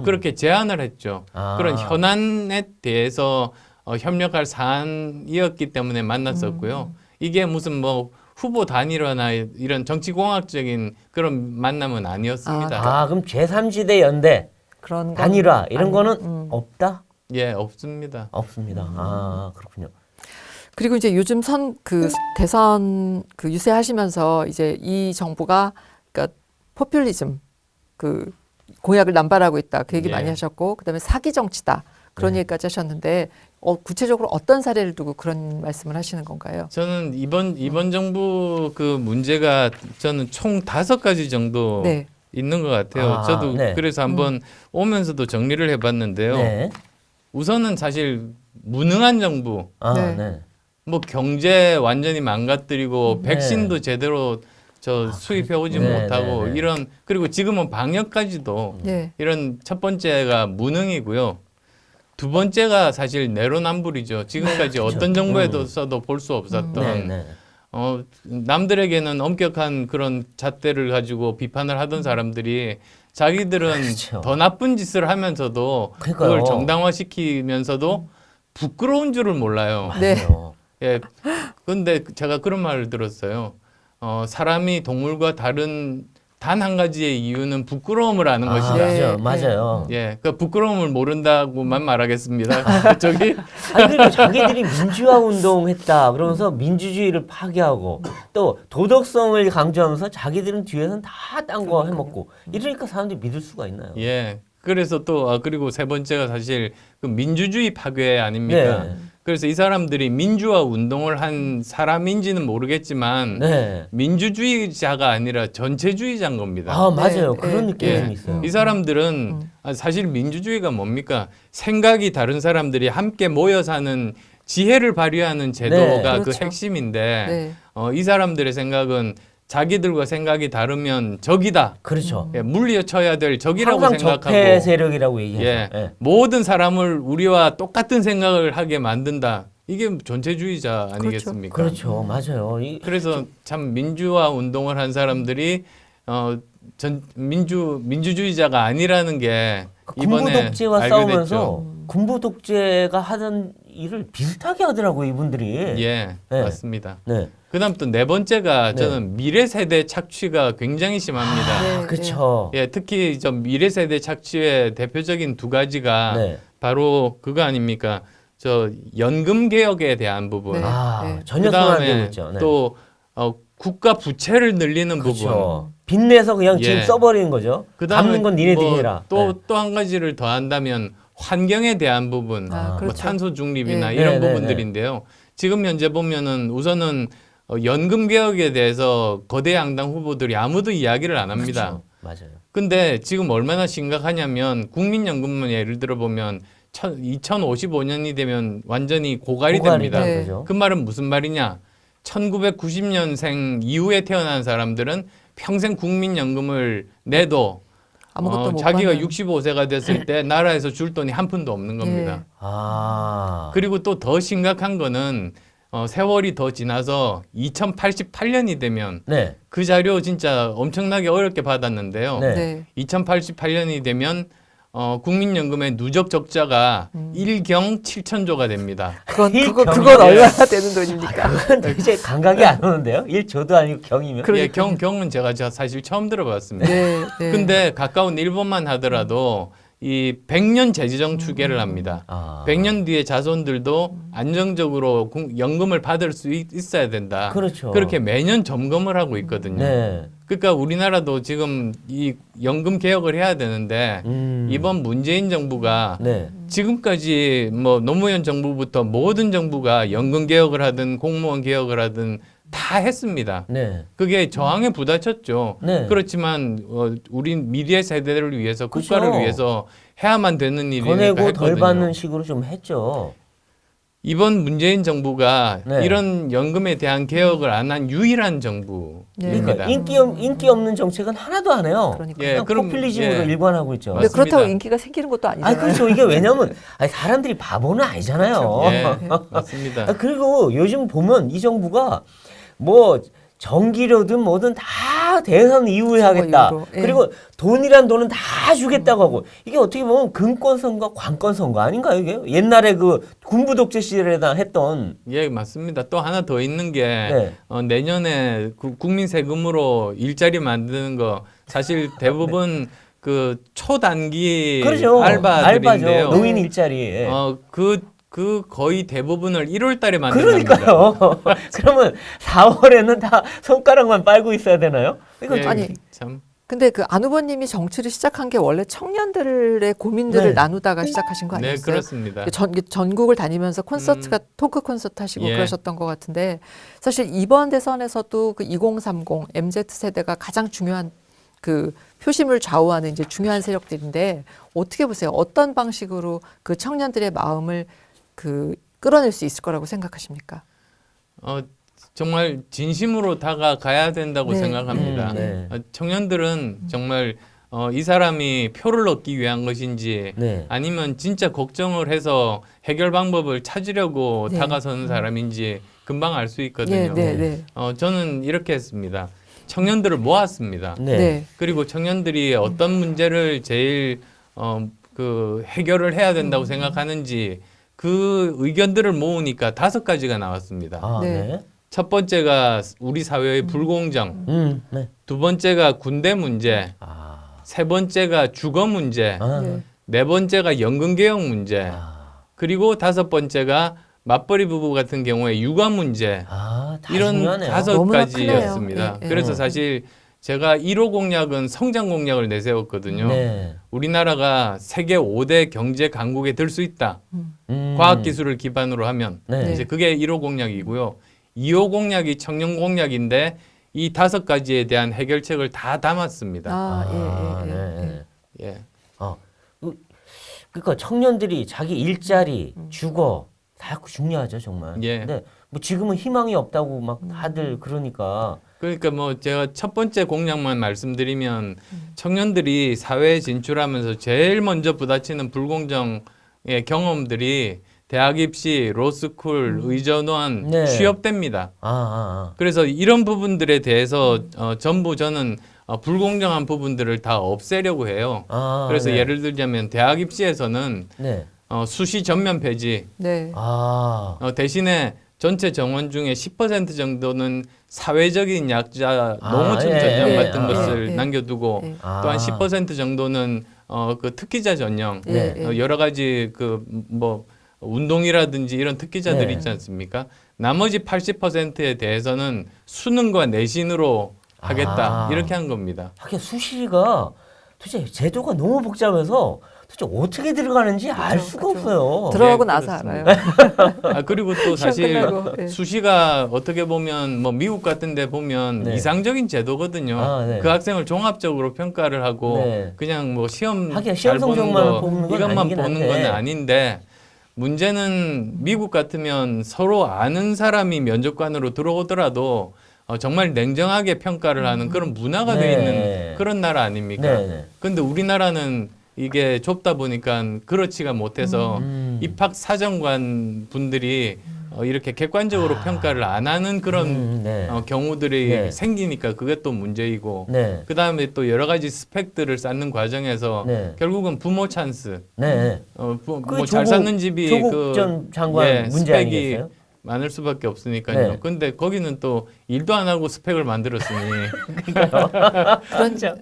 그렇게 제안을 했죠. 아. 그런 현안에 대해서 협력할 사안이었기 때문에 만났었고요. 이게 무슨 뭐 후보 단일화나 이런 정치공학적인 그런 만남은 아니었습니다. 아, 그럼 제3지대 연대 그런 건 단일화 이런 아니- 거는 없다? 예, 없습니다. 없습니다. 아, 그렇군요. 그리고 이제 요즘 대선 유세하시면서 이제 이 정부가 그러니까 포퓰리즘 그 공약을 남발하고 있다 그 얘기 예. 많이 하셨고 그다음에 사기 정치다 그런 네. 얘기까지 하셨는데 구체적으로 어떤 사례를 두고 그런 말씀을 하시는 건가요? 저는 이번 정부 그 문제가 저는 총 5가지 정도 네. 있는 것 같아요. 아, 저도 네. 그래서 한번 오면서도 정리를 해봤는데요. 네. 우선은 사실 무능한 정부, 아, 네. 네. 뭐 경제 완전히 망가뜨리고 네. 백신도 제대로 수입해 오지 네, 못하고 네, 네. 이런 그리고 지금은 방역까지도 네. 이런 첫 번째가 무능이고요. 두 번째가 사실 내로남불이죠. 지금까지 어떤 정부에도 써도 볼 수 없었던 네, 네. 남들에게는 엄격한 그런 잣대를 가지고 비판을 하던 사람들이 자기들은 그렇죠. 더 나쁜 짓을 하면서도 그러니까요. 그걸 정당화시키면서도 부끄러운 줄을 몰라요. 네. 맞아요. 예. 근데 제가 그런 말을 들었어요. 사람이 동물과 다른 단 한 가지의 이유는 부끄러움을 아는 아, 것이다. 네. 맞아요. 예. 그 부끄러움을 모른다고만 말하겠습니다. 저기 아니, 그러니까 자기들이 민주화 운동했다 그러면서 민주주의를 파괴하고 또 도덕성을 강조하면서 자기들은 뒤에서는 다 딴 거 해먹고 이러니까 사람들이 믿을 수가 있나요? 예. 그래서 또 그리고 세 번째가 사실 그 민주주의 파괴 아닙니까? 네. 그래서 이 사람들이 민주화 운동을 한 사람인지는 모르겠지만 네. 민주주의자가 아니라 전체주의자인 겁니다. 아, 맞아요. 네, 그런 네. 느낌이 예. 좀 있어요. 이 사람들은 사실 민주주의가 뭡니까? 생각이 다른 사람들이 함께 모여 사는 지혜를 발휘하는 제도가 그 그렇죠. 핵심인데 네. 이 사람들의 생각은 자기들과 생각이 다르면 적이다. 그렇죠. 예, 물리쳐야 될 적이라고 항상 생각하고 적폐 세력이라고 얘기해요. 예, 모든 사람을 우리와 똑같은 생각을 하게 만든다. 이게 전체주의자 아니겠습니까? 그렇죠. 맞아요. 그래서 참 민주화 운동을 한 사람들이 민주주의자가 아니라는 게 군부 이번에 독재와 알게 싸우면서 됐죠. 군부 독재가 하던 일을 비슷하게 하더라고요, 이분들이. 예, 네. 맞습니다. 네. 그다음 또 네 번째가 네. 저는 미래 세대 착취가 굉장히 심합니다. 네. 그렇죠. 예, 특히 저 미래 세대 착취의 대표적인 두 가지가 네. 바로 그거 아닙니까? 저 연금 개혁에 대한 부분. 네. 아, 전혀 손 안 대고 있죠. 네. 또 국가 부채를 늘리는 부분. 그렇죠. 빚내서 그냥 지금 예. 써버리는 거죠. 그다음에 갚는 건 니네들이 해라. 또 한 가지를 더 한다면 환경에 대한 부분, 뭐 그렇죠. 탄소 중립이나 네. 이런 네, 네, 부분들인데요. 지금 현재 보면은 우선은 연금 개혁에 대해서 거대 양당 후보들이 아무도 이야기를 안 합니다. 그렇죠. 맞아요. 근데 지금 얼마나 심각하냐면 국민연금은 예를 들어 보면 2055년이 되면 완전히 고갈이 됩니다. 네. 거죠. 그 말은 무슨 말이냐? 1990년생 이후에 태어난 사람들은 평생 국민연금을 내도 아무것도 못 자기가 받는. 65세가 됐을 때 나라에서 줄 돈이 한 푼도 없는 겁니다. 아. 그리고 또 더 심각한 거는 세월이 더 지나서 2088년이 되면 네. 그 자료 진짜 엄청나게 어렵게 받았는데요. 네. 네. 2088년이 되면 국민연금의 누적 적자가 1경 7천조가 됩니다. 그건 얼마나 되는 돈입니까? 그건 이제 감각이 안 오는데요. 1조도 아니고 경이면. 예, 경은 제가 사실 처음 들어봤습니다. 네. 네. 근데 가까운 일본만 하더라도 이 100년 재정 추계를 합니다. 아. 100년 뒤에 자손들도 안정적으로 연금을 받을 수 있어야 된다. 그렇죠. 그렇게 매년 점검을 하고 있거든요. 네. 그러니까 우리나라도 지금 이 연금 개혁을 해야 되는데 이번 문재인 정부가 네. 지금까지 뭐 노무현 정부부터 모든 정부가 연금 개혁을 하든 공무원 개혁을 하든 다 했습니다. 네. 그게 저항에 부딪혔죠. 네. 그렇지만 우리 미래 세대를 위해서 국가를 그렇죠. 위해서 해야만 되는 더 일이니까 내고 덜 했거든요. 받는 식으로 좀 했죠. 이번 문재인 정부가 네. 이런 연금에 대한 개혁을 안 한 유일한 정부입니다. 그러니까 인기 없는 정책은 하나도 안 해요. 그러니까. 예, 그냥 그럼 포퓰리즘으로 예. 일관하고 있죠. 근데 그렇다고 맞습니다. 인기가 생기는 것도 아 아니잖아요. 그렇죠. 이게 왜냐면 아니, 사람들이 바보는 아니잖아요. 예, 맞습니다. 아, 그리고 요즘 보면 이 정부가 뭐 전기료든 뭐든 다 대선 이후에 선거 하겠다. 이후로, 예. 그리고 돈이란 돈은 다 주겠다고 하고 이게 어떻게 보면 금권 선거, 관권 선거 아닌가요? 이게 옛날에 그 군부 독재 시절에다 했던 예, 맞습니다. 또 하나 더 있는 게 네. 내년에 국민 세금으로 일자리 만드는 거 사실 대부분 그 초단기 그렇죠. 알바들인데요. 알바죠. 노인 일자리. 그 거의 대부분을 1월 달에 만든답니다. 그러니까요. 그러면 4월에는 다 손가락만 빨고 있어야 되나요? 이거 예, 아니, 참. 근데 그 안 후보님이 정치를 시작한 게 원래 청년들의 고민들을 네. 나누다가 시작하신 거 네, 아니었어요? 그렇습니다. 전국을 다니면서 콘서트가 토크 콘서트 하시고 예. 그러셨던 것 같은데 사실 이번 대선에서도 그 2030 MZ 세대가 가장 중요한 그 표심을 좌우하는 이제 중요한 세력들인데 어떻게 보세요? 어떤 방식으로 그 청년들의 마음을 그 끌어낼 수 있을 거라고 생각하십니까? 정말 진심으로 다가가야 된다고 네. 생각합니다. 네. 청년들은 정말 이 사람이 표를 얻기 위한 것인지 네. 아니면 진짜 걱정을 해서 해결 방법을 찾으려고 네. 다가서는 사람인지 금방 알 수 있거든요. 네, 네, 네. 저는 이렇게 했습니다. 청년들을 모았습니다. 네. 네. 그리고 청년들이 어떤 문제를 제일 그 해결을 해야 된다고 생각하는지 그 의견들을 모으니까 5가지가 나왔습니다. 아, 네. 네. 첫 번째가 우리 사회의 불공정, 네. 두 번째가 군대 문제, 아. 세 번째가 주거 문제, 아. 네. 네 번째가 연금 개혁 문제, 아. 그리고 5번째가 맞벌이 부부 같은 경우에 육아 문제. 아, 다 이런 중요하네요. 5 너무나 가지였습니다. 크네요. 예, 예. 그래서 사실 제가 1호 공약은 성장 공약을 내세웠거든요. 네. 우리나라가 세계 5대 경제 강국에 들 수 있다. 음. 과학기술을 기반으로 하면 네. 이제 그게 1호 공약이고요. 2호 공약이 청년 공약인데 이 5가지에 대한 해결책을 다 담았습니다. 아, 예, 예, 예. 네. 예. 그러니까 청년들이 자기 일자리, 주거 다 중요하죠, 정말. 예. 근데 뭐 지금은 희망이 없다고 막 다들 그러니까. 그러니까 뭐 제가 첫 번째 공약만 말씀드리면 청년들이 사회에 진출하면서 제일 먼저 부딪히는 불공정의 경험들이 대학 입시, 로스쿨, 의전원, 네. 취업됩니다. 그래서 이런 부분들에 대해서 전부 저는 불공정한 부분들을 다 없애려고 해요. 그래서 네. 예를 들자면 대학 입시에서는 네. 수시 전면 폐지, 네. 대신에 전체 정원 중에 10% 정도는 사회적인 약자, 아, 농어촌 예, 전형 예, 같은 예, 것을 예. 남겨두고 예. 또한 10% 정도는 그 특기자 전형, 예, 예. 여러 가지 그 뭐 운동이라든지 이런 특기자들이 네. 있지 않습니까? 나머지 80%에 대해서는 수능과 내신으로 하겠다 이렇게 한 겁니다. 하긴 수시가 도대체 제도가 너무 복잡해서 도대체 어떻게 들어가는지 알 수가 그렇죠. 없어요. 들어가고 예, 나서 그렇습니다. 알아요. 그리고 또 시험 사실 끝나고, 예. 수시가 어떻게 보면 뭐 미국 같은 데 보면 네. 이상적인 제도거든요. 네. 그 학생을 종합적으로 평가를 하고 네. 그냥 뭐 시험 하긴 시험 잘 보는 성적만 거 뽑는 건 이것만 아니긴 보는 한데. 건 아닌데 문제는 미국 같으면 서로 아는 사람이 면접관으로 들어오더라도 정말 냉정하게 평가를 하는 그런 문화가 돼 네. 있는 그런 나라 아닙니까? 네. 근데 우리나라는 이게 좁다 보니까 그렇지가 못해서 입학 사정관 분들이 이렇게 객관적으로 평가를 안 하는 그런 네. 경우들이 네. 생기니까 그게 또 문제이고 네. 그 다음에 또 여러 가지 스펙들을 쌓는 과정에서 네. 결국은 부모 찬스 네. 뭐잘 사는 집이 조국 전 장관 문제 스펙이 아니겠어요? 많을 수밖에 없으니까요. 네. 근데 거기는 또 일도 안 하고 스펙을 만들었으니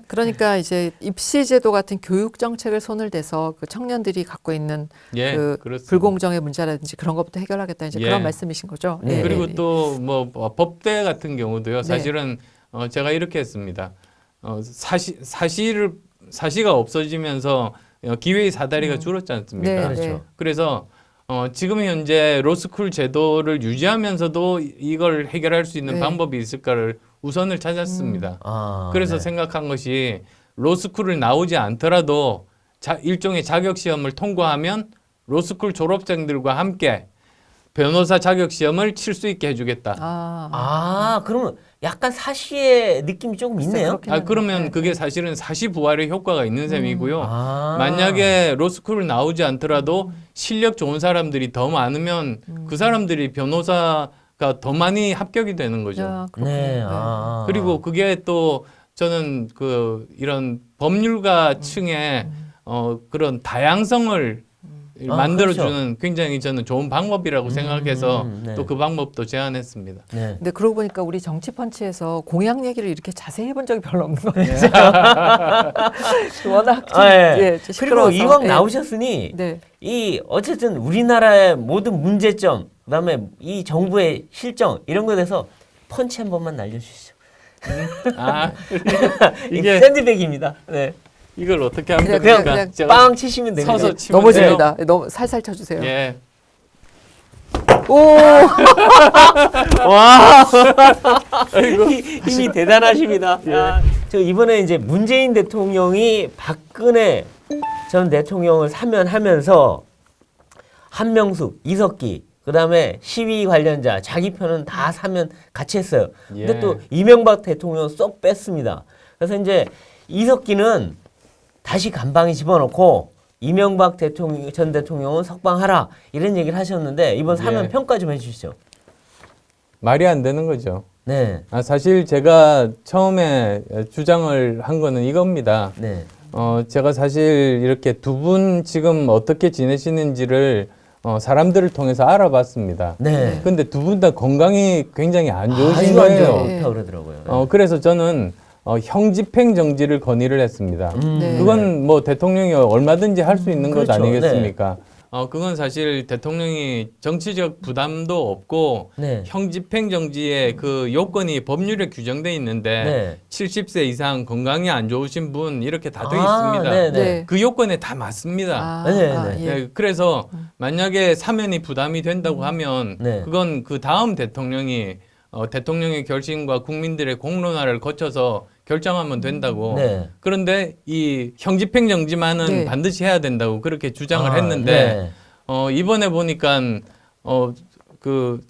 그러니까 이제 입시 제도 같은 교육 정책을 손을 대서 그 청년들이 갖고 있는 예, 그 그렇습니다. 불공정의 문제라든지 그런 것부터 해결하겠다 이제 예. 그런 말씀이신 거죠. 네. 예, 그리고 예. 또 뭐 법대 같은 경우도요. 네. 사실은 제가 이렇게 했습니다. 사시가 없어지면서 기회의 사다리가 줄었지 않습니까? 네, 그렇죠. 네. 그래서 지금 현재 로스쿨 제도를 유지하면서도 이걸 해결할 수 있는 네. 방법이 있을까를 우선을 찾았습니다. 그래서 네. 생각한 것이 로스쿨을 나오지 않더라도 일종의 자격 시험을 통과하면 로스쿨 졸업생들과 함께 변호사 자격 시험을 칠 수 있게 해주겠다. 그러면 약간 사시의 느낌이 조금 있네요. 그러면 네, 그게 네. 사실은 사시 부활의 효과가 있는 셈이고요. 아. 만약에 로스쿨을 나오지 않더라도 실력 좋은 사람들이 더 많으면 그 사람들이 변호사가 더 많이 합격이 되는 거죠. 그렇군요. 네. 그리고 그게 또 저는 그 이런 법률가층의 그런 다양성을 만들어주는 그렇죠. 굉장히 저는 좋은 방법이라고 생각해서 네. 또 그 방법도 제안했습니다. 네. 근데 그러고 보니까 우리 정치펀치에서 공약 얘기를 이렇게 자세히 해본 적이 별로 없는 것 같아요. 워낙 좀, 예. 그리고 시끄러워서. 이왕 예. 나오셨으니 네. 이 어쨌든 우리나라의 모든 문제점, 그다음에 이 정부의 실정 이런 거에 대해서 펀치 한 번만 날려주시죠. 이게 이게 샌드백입니다. 네. 이걸 어떻게 하면 그냥- 됩니까? 그냥 제가 빵 치시면 됩니다. 서서 치면 넘어집니다. 너무 살살 쳐주세요. 예. 오, 와, 힘이 대단하십니다. 저 이번에 이제 문재인 대통령이 박근혜 전 대통령을 사면하면서 한명숙, 이석기, 그다음에 시위 관련자 자기 편은 다 사면 같이 했어요. 근데 예. 또 이명박 대통령 쏙 뺐습니다. 그래서 이제 이석기는 다시 감방에 집어넣고 이명박 전 대통령은 석방하라 이런 얘기를 하셨는데 이번 사면 예. 평가 좀 해주시죠. 말이 안 되는 거죠. 네, 사실 제가 처음에 주장을 한 거는 이겁니다. 네, 제가 사실 이렇게 두 분 지금 어떻게 지내시는지를 사람들을 통해서 알아봤습니다. 네. 근데 두 분 다 건강이 굉장히 안 좋으신 아주 안 거예요. 좋다 그러더라고요. 그래서 저는 형집행 정지를 건의를 했습니다. 네. 그건 뭐 대통령이 얼마든지 할 수 있는 것 그렇죠. 아니겠습니까? 그건 사실 대통령이 정치적 부담도 없고 네. 형집행 정지의 그 요건이 법률에 규정돼 있는데 네. 70세 이상 건강이 안 좋으신 분 이렇게 다 돼 아, 있습니다. 네, 네. 그 요건에 다 맞습니다. 네, 네. 예. 예, 그래서 만약에 사면이 부담이 된다고 하면 네. 그건 그 다음 대통령이 대통령의 결심과 국민들의 공론화를 거쳐서 결정하면 된다고. 네. 그런데 이 형집행 정지만은 네. 반드시 해야 된다고 그렇게 주장을 아, 했는데 네. 이번에 보니까 그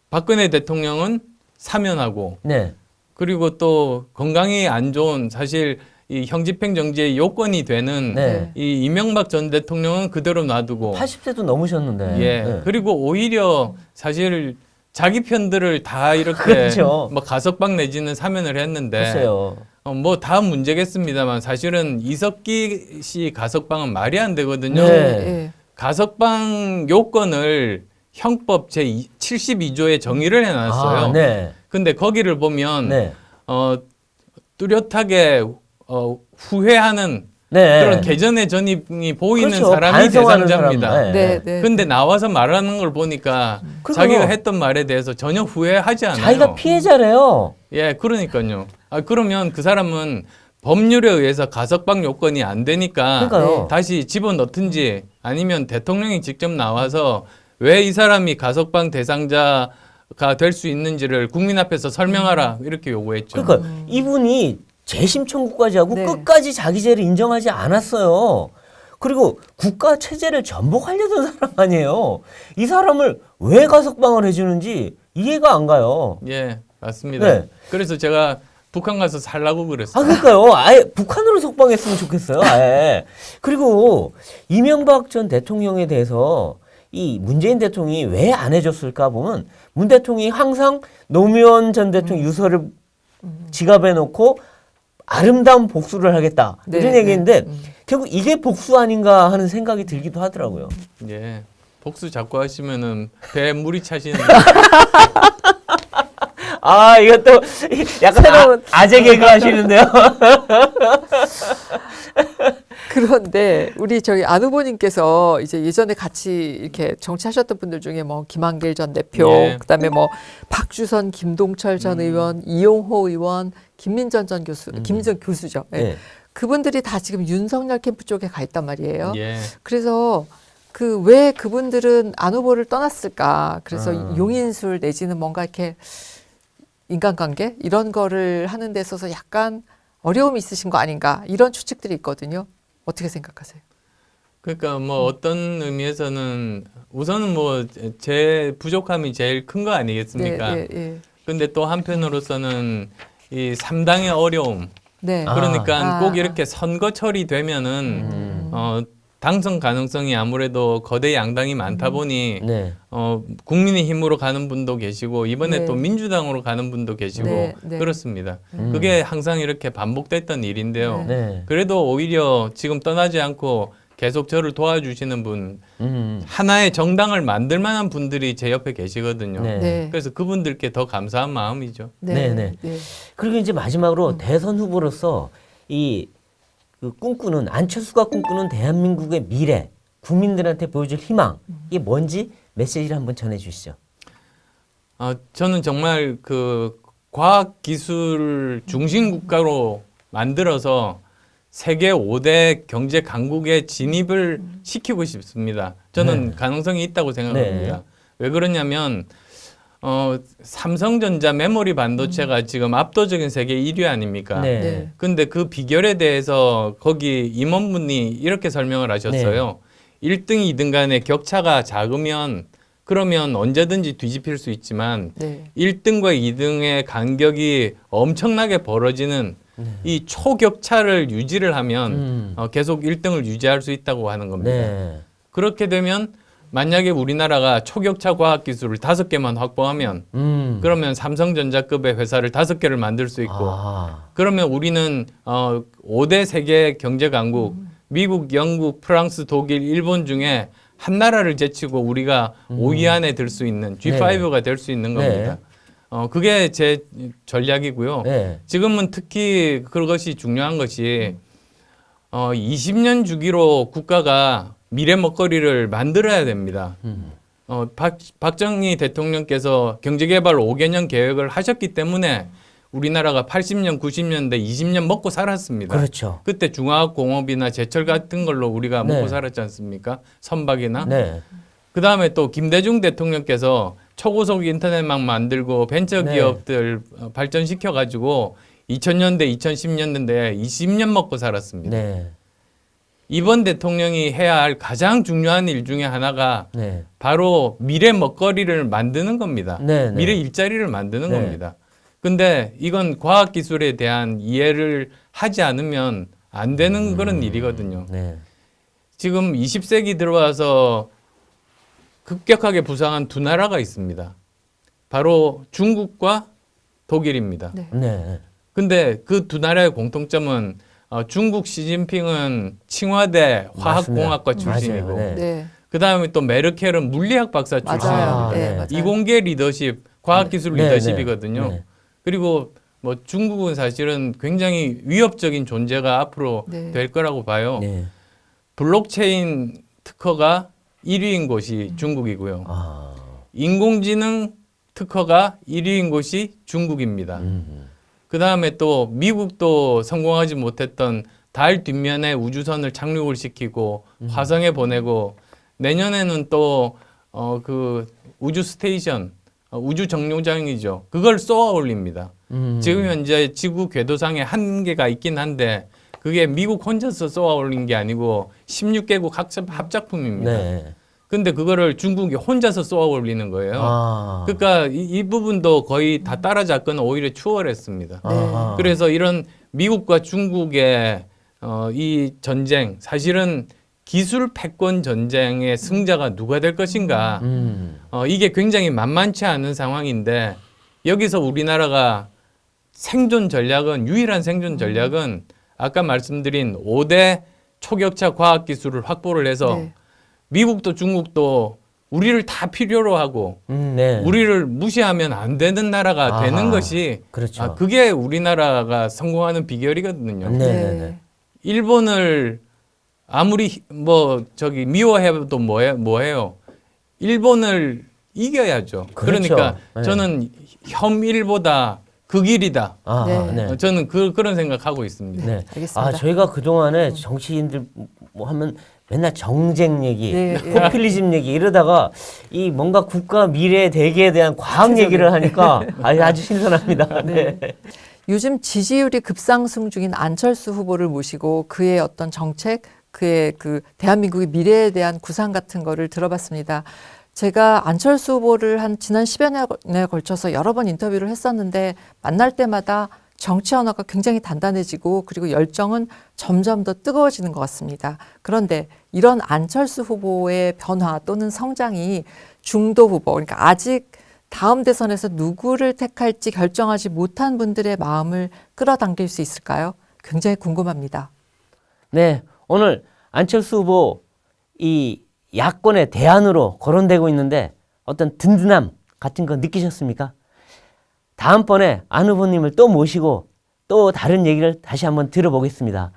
박근혜 대통령은 사면하고 네. 그리고 또 건강이 안 좋은 사실 이 형집행 정지의 요건이 되는 네. 이 이명박 전 대통령은 그대로 놔두고 80세도 넘으셨는데. 예. 네. 그리고 오히려 사실 자기 편들을 다 이렇게 그렇죠. 뭐 가석방 내지는 사면을 했는데 글쎄요. 뭐 다 문제겠습니다만 사실은 이석기 씨 가석방은 말이 안 되거든요. 네. 예. 가석방 요건을 형법 제 72조에 정의를 해놨어요. 아, 네. 근데 거기를 보면 네. 뚜렷하게 후회하는 네. 그런 개전의 전입이 보이는 그렇죠. 사람이 반성하는 대상자입니다. 사람. 네, 네. 근데 나와서 말하는 걸 보니까 그러니까요. 자기가 했던 말에 대해서 전혀 후회하지 않아요. 자기가 피해자래요. 예, 그러니까요. 그러면 그 사람은 법률에 의해서 가석방 요건이 안 되니까 그러니까요. 다시 집어넣든지 아니면 대통령이 직접 나와서 왜 이 사람이 가석방 대상자가 될 수 있는지를 국민 앞에서 설명하라 이렇게 요구했죠. 그러니까 이분이 재심 청구까지 하고 네. 끝까지 자기 죄를 인정하지 않았어요. 그리고 국가 체제를 전복하려던 사람 아니에요. 이 사람을 왜 가석방을 해주는지 이해가 안 가요. 예, 맞습니다. 네. 그래서 제가 북한 가서 살라고 그랬어요. 그러니까요. 아예 북한으로 석방했으면 좋겠어요. 아예. 그리고 이명박 전 대통령에 대해서 이 문재인 대통령이 왜 안 해줬을까 보면 문 대통령이 항상 노무현 전 대통령 유서를 지갑에 놓고 아름다운 복수를 하겠다 네, 이런 네. 얘기인데 결국 이게 복수 아닌가 하는 생각이 들기도 하더라고요. 예. 복수 자꾸 하시면은 배에 물이 차시는데 이것도 약간 새로운- 아재 개그 하시는데요. 그런데 우리 저기 안 후보님께서 이제 예전에 같이 이렇게 정치하셨던 분들 중에 뭐 김한길 전 대표, 예. 그다음에 뭐 박주선, 김동철 전 의원, 이용호 의원, 김민전 전 교수, 김민전 교수죠. 예. 네. 그분들이 다 지금 윤석열 캠프 쪽에 가 있단 말이에요. 예. 그래서 그 왜 그분들은 안 후보를 떠났을까? 그래서 용인술 내지는 뭔가 이렇게 인간관계 이런 거를 하는 데 있어서 약간 어려움이 있으신 거 아닌가 이런 추측들이 있거든요. 어떻게 생각하세요? 그러니까 뭐 어떤 의미에서는 우선은 뭐 제 부족함이 제일 큰 거 아니겠습니까? 네, 네, 근데 또 한편으로서는 이 3당의 어려움. 네. 그러니까 아. 꼭 이렇게 선거철이 되면은 당선 가능성이 아무래도 거대 양당이 많다 보니 네. 국민의힘으로 가는 분도 계시고 이번에 네. 또 민주당으로 가는 분도 계시고 네, 네. 그렇습니다. 그게 항상 이렇게 반복됐던 일인데요. 네. 그래도 오히려 지금 떠나지 않고 계속 저를 도와주시는 분, 음. 하나의 정당을 만들 만한 분들이 제 옆에 계시거든요. 네. 네. 그래서 그분들께 더 감사한 마음이죠. 네. 네, 네. 그리고 이제 마지막으로 대선 후보로서 그 꿈꾸는 안철수가 꿈꾸는 대한민국의 미래, 국민들한테 보여줄 희망 이게 뭔지 메시지를 한번 전해주시죠. 저는 정말 그 과학 기술 중심 국가로 만들어서 세계 5대 경제 강국에 진입을 시키고 싶습니다. 저는 네. 가능성이 있다고 생각합니다. 네. 왜 그러냐면 삼성전자 메모리 반도체가 지금 압도적인 세계 1위 아닙니까? 네. 네. 근데 그 비결에 대해서 거기 임원분이 이렇게 설명을 하셨어요. 1등, 2등 간의 격차가 작으면 그러면 언제든지 뒤집힐 수 있지만 네. 1등과 2등의 간격이 엄청나게 벌어지는 이 초격차를 유지를 하면 계속 1등을 유지할 수 있다고 하는 겁니다. 네. 그렇게 되면 만약에 우리나라가 초격차 과학기술을 5개만 확보하면 그러면 삼성전자급의 회사를 5개를 만들 수 있고 그러면 우리는 5대 세계 경제 강국 미국, 영국, 프랑스, 독일, 일본 중에 한 나라를 제치고 우리가 5위 안에 들 수 있는 G5가 될 수 있는 겁니다. 그게 제 전략이고요. 네. 지금은 특히 그것이 중요한 것이 20년 주기로 국가가 미래 먹거리를 만들어야 됩니다. 박정희 대통령께서 경제개발 5개년 계획을 하셨기 때문에 우리나라가 80년, 90년대 20년 먹고 살았습니다. 그렇죠. 그때 중화공업이나 제철 같은 걸로 우리가 네. 먹고 살았지 않습니까? 선박이나. 네. 그다음에 또 김대중 대통령께서 초고속 인터넷망 만들고 벤처기업들 발전시켜 가지고 2000년대, 2010년대에 20년 먹고 살았습니다. 네. 이번 대통령이 해야 할 가장 중요한 일 중에 하나가 네. 바로 미래 먹거리를 만드는 겁니다. 네, 네. 미래 일자리를 만드는 네. 겁니다. 근데 이건 과학기술에 대한 이해를 하지 않으면 안 되는 그런 일이거든요. 네. 지금 20세기 들어와서 급격하게 부상한 두 나라가 있습니다. 바로 중국과 독일입니다. 네. 네. 근데 그 두 나라의 공통점은 중국 시진핑은 칭화대 화학공학과 출신이고 맞아요. 네. 네. 그다음에 또 메르켈은 물리학 박사 출신이에요. 맞아요. 네. 네. 맞아요. 이공계 리더십, 과학기술 네, 리더십이거든요. 네. 그리고 뭐 중국은 사실은 굉장히 위협적인 존재가 앞으로 네. 될 거라고 봐요. 네. 블록체인 특허가 1위인 곳이 중국이고요. 아. 인공지능 특허가 1위인 곳이 중국입니다. 그 다음에 또 미국도 성공하지 못했던 달 뒷면에 우주선을 착륙을 시키고 화성에 보내고 내년에는 또 그 우주 스테이션, 우주 정류장이죠. 그걸 쏘아 올립니다. 지금 현재 지구 궤도상에 한계가 있긴 한데 그게 미국 혼자서 쏘아 올린 게 아니고 16개국 합작품입니다. 네. 근데 그거를 중국이 혼자서 쏘아 올리는 거예요. 아. 그러니까 이 부분도 거의 다 따라잡거나 오히려 추월했습니다. 아. 그래서 이런 미국과 중국의 이 전쟁, 사실은 기술 패권 전쟁의 승자가 누가 될 것인가, 이게 굉장히 만만치 않은 상황인데 여기서 우리나라가 생존 전략은, 유일한 생존 전략은 아까 말씀드린 5대 초격차 과학기술을 확보를 해서 네. 미국도 중국도 우리를 다 필요로 하고 네. 우리를 무시하면 안 되는 나라가 아하, 되는 것이 그렇죠. 그게 우리나라가 성공하는 비결이거든요. 네. 네. 일본을 아무리 미워해도 뭐해요? 일본을 이겨야죠. 그렇죠. 그러니까 네. 저는 혐일보다 극일이다. 아, 네. 네. 저는 그런 생각하고 있습니다. 네. 알겠습니다. 아, 저희가 그동안에 정치인들 뭐 하면 맨날 정쟁 얘기, 네, 포퓰리즘 얘기 이러다가 이 뭔가 국가 미래 대계에 대한 과학 얘기를 하니까 아주 신선합니다. 네. 요즘 지지율이 급상승 중인 안철수 후보를 모시고 그의 어떤 정책 그의 그 대한민국의 미래에 대한 구상 같은 거를 들어봤습니다. 제가 안철수 후보를 한 지난 10여 년에 걸쳐서 여러 번 인터뷰를 했었는데 만날 때마다 정치 언어가 굉장히 단단해지고 그리고 열정은 점점 더 뜨거워지는 것 같습니다. 그런데 이런 안철수 후보의 변화 또는 성장이 중도 후보, 그러니까 아직 다음 대선에서 누구를 택할지 결정하지 못한 분들의 마음을 끌어당길 수 있을까요? 굉장히 궁금합니다. 네, 오늘 안철수 후보 이 야권의 대안으로 거론되고 있는데 어떤 든든함 같은 거 느끼셨습니까? 다음번에 안 후보님을 또 모시고 또 다른 얘기를 다시 한번 들어보겠습니다.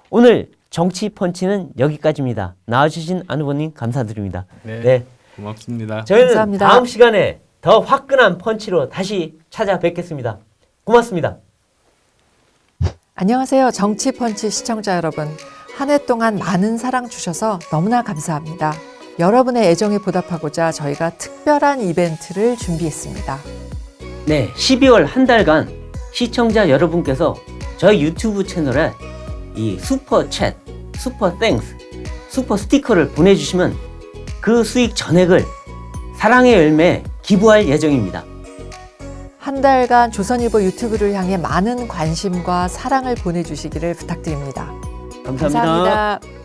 오늘 정치 펀치는 여기까지입니다. 나와주신 안 후보님 감사드립니다. 네, 고맙습니다. 저희는 감사합니다. 다음 시간에 더 화끈한 펀치로 다시 찾아뵙겠습니다. 고맙습니다. 안녕하세요. 정치펀치 시청자 여러분. 한 해 동안 많은 사랑 주셔서 너무나 감사합니다. 여러분의 애정에 보답하고자 저희가 특별한 이벤트를 준비했습니다. 네, 12월 한 달간 시청자 여러분께서 저희 유튜브 채널에 이 슈퍼 챗, 슈퍼 땡스, 슈퍼 스티커를 보내주시면 그 수익 전액을 사랑의 열매에 기부할 예정입니다. 한 달간 조선일보 유튜브를 향해 많은 관심과 사랑을 보내주시기를 부탁드립니다. 감사합니다. 감사합니다.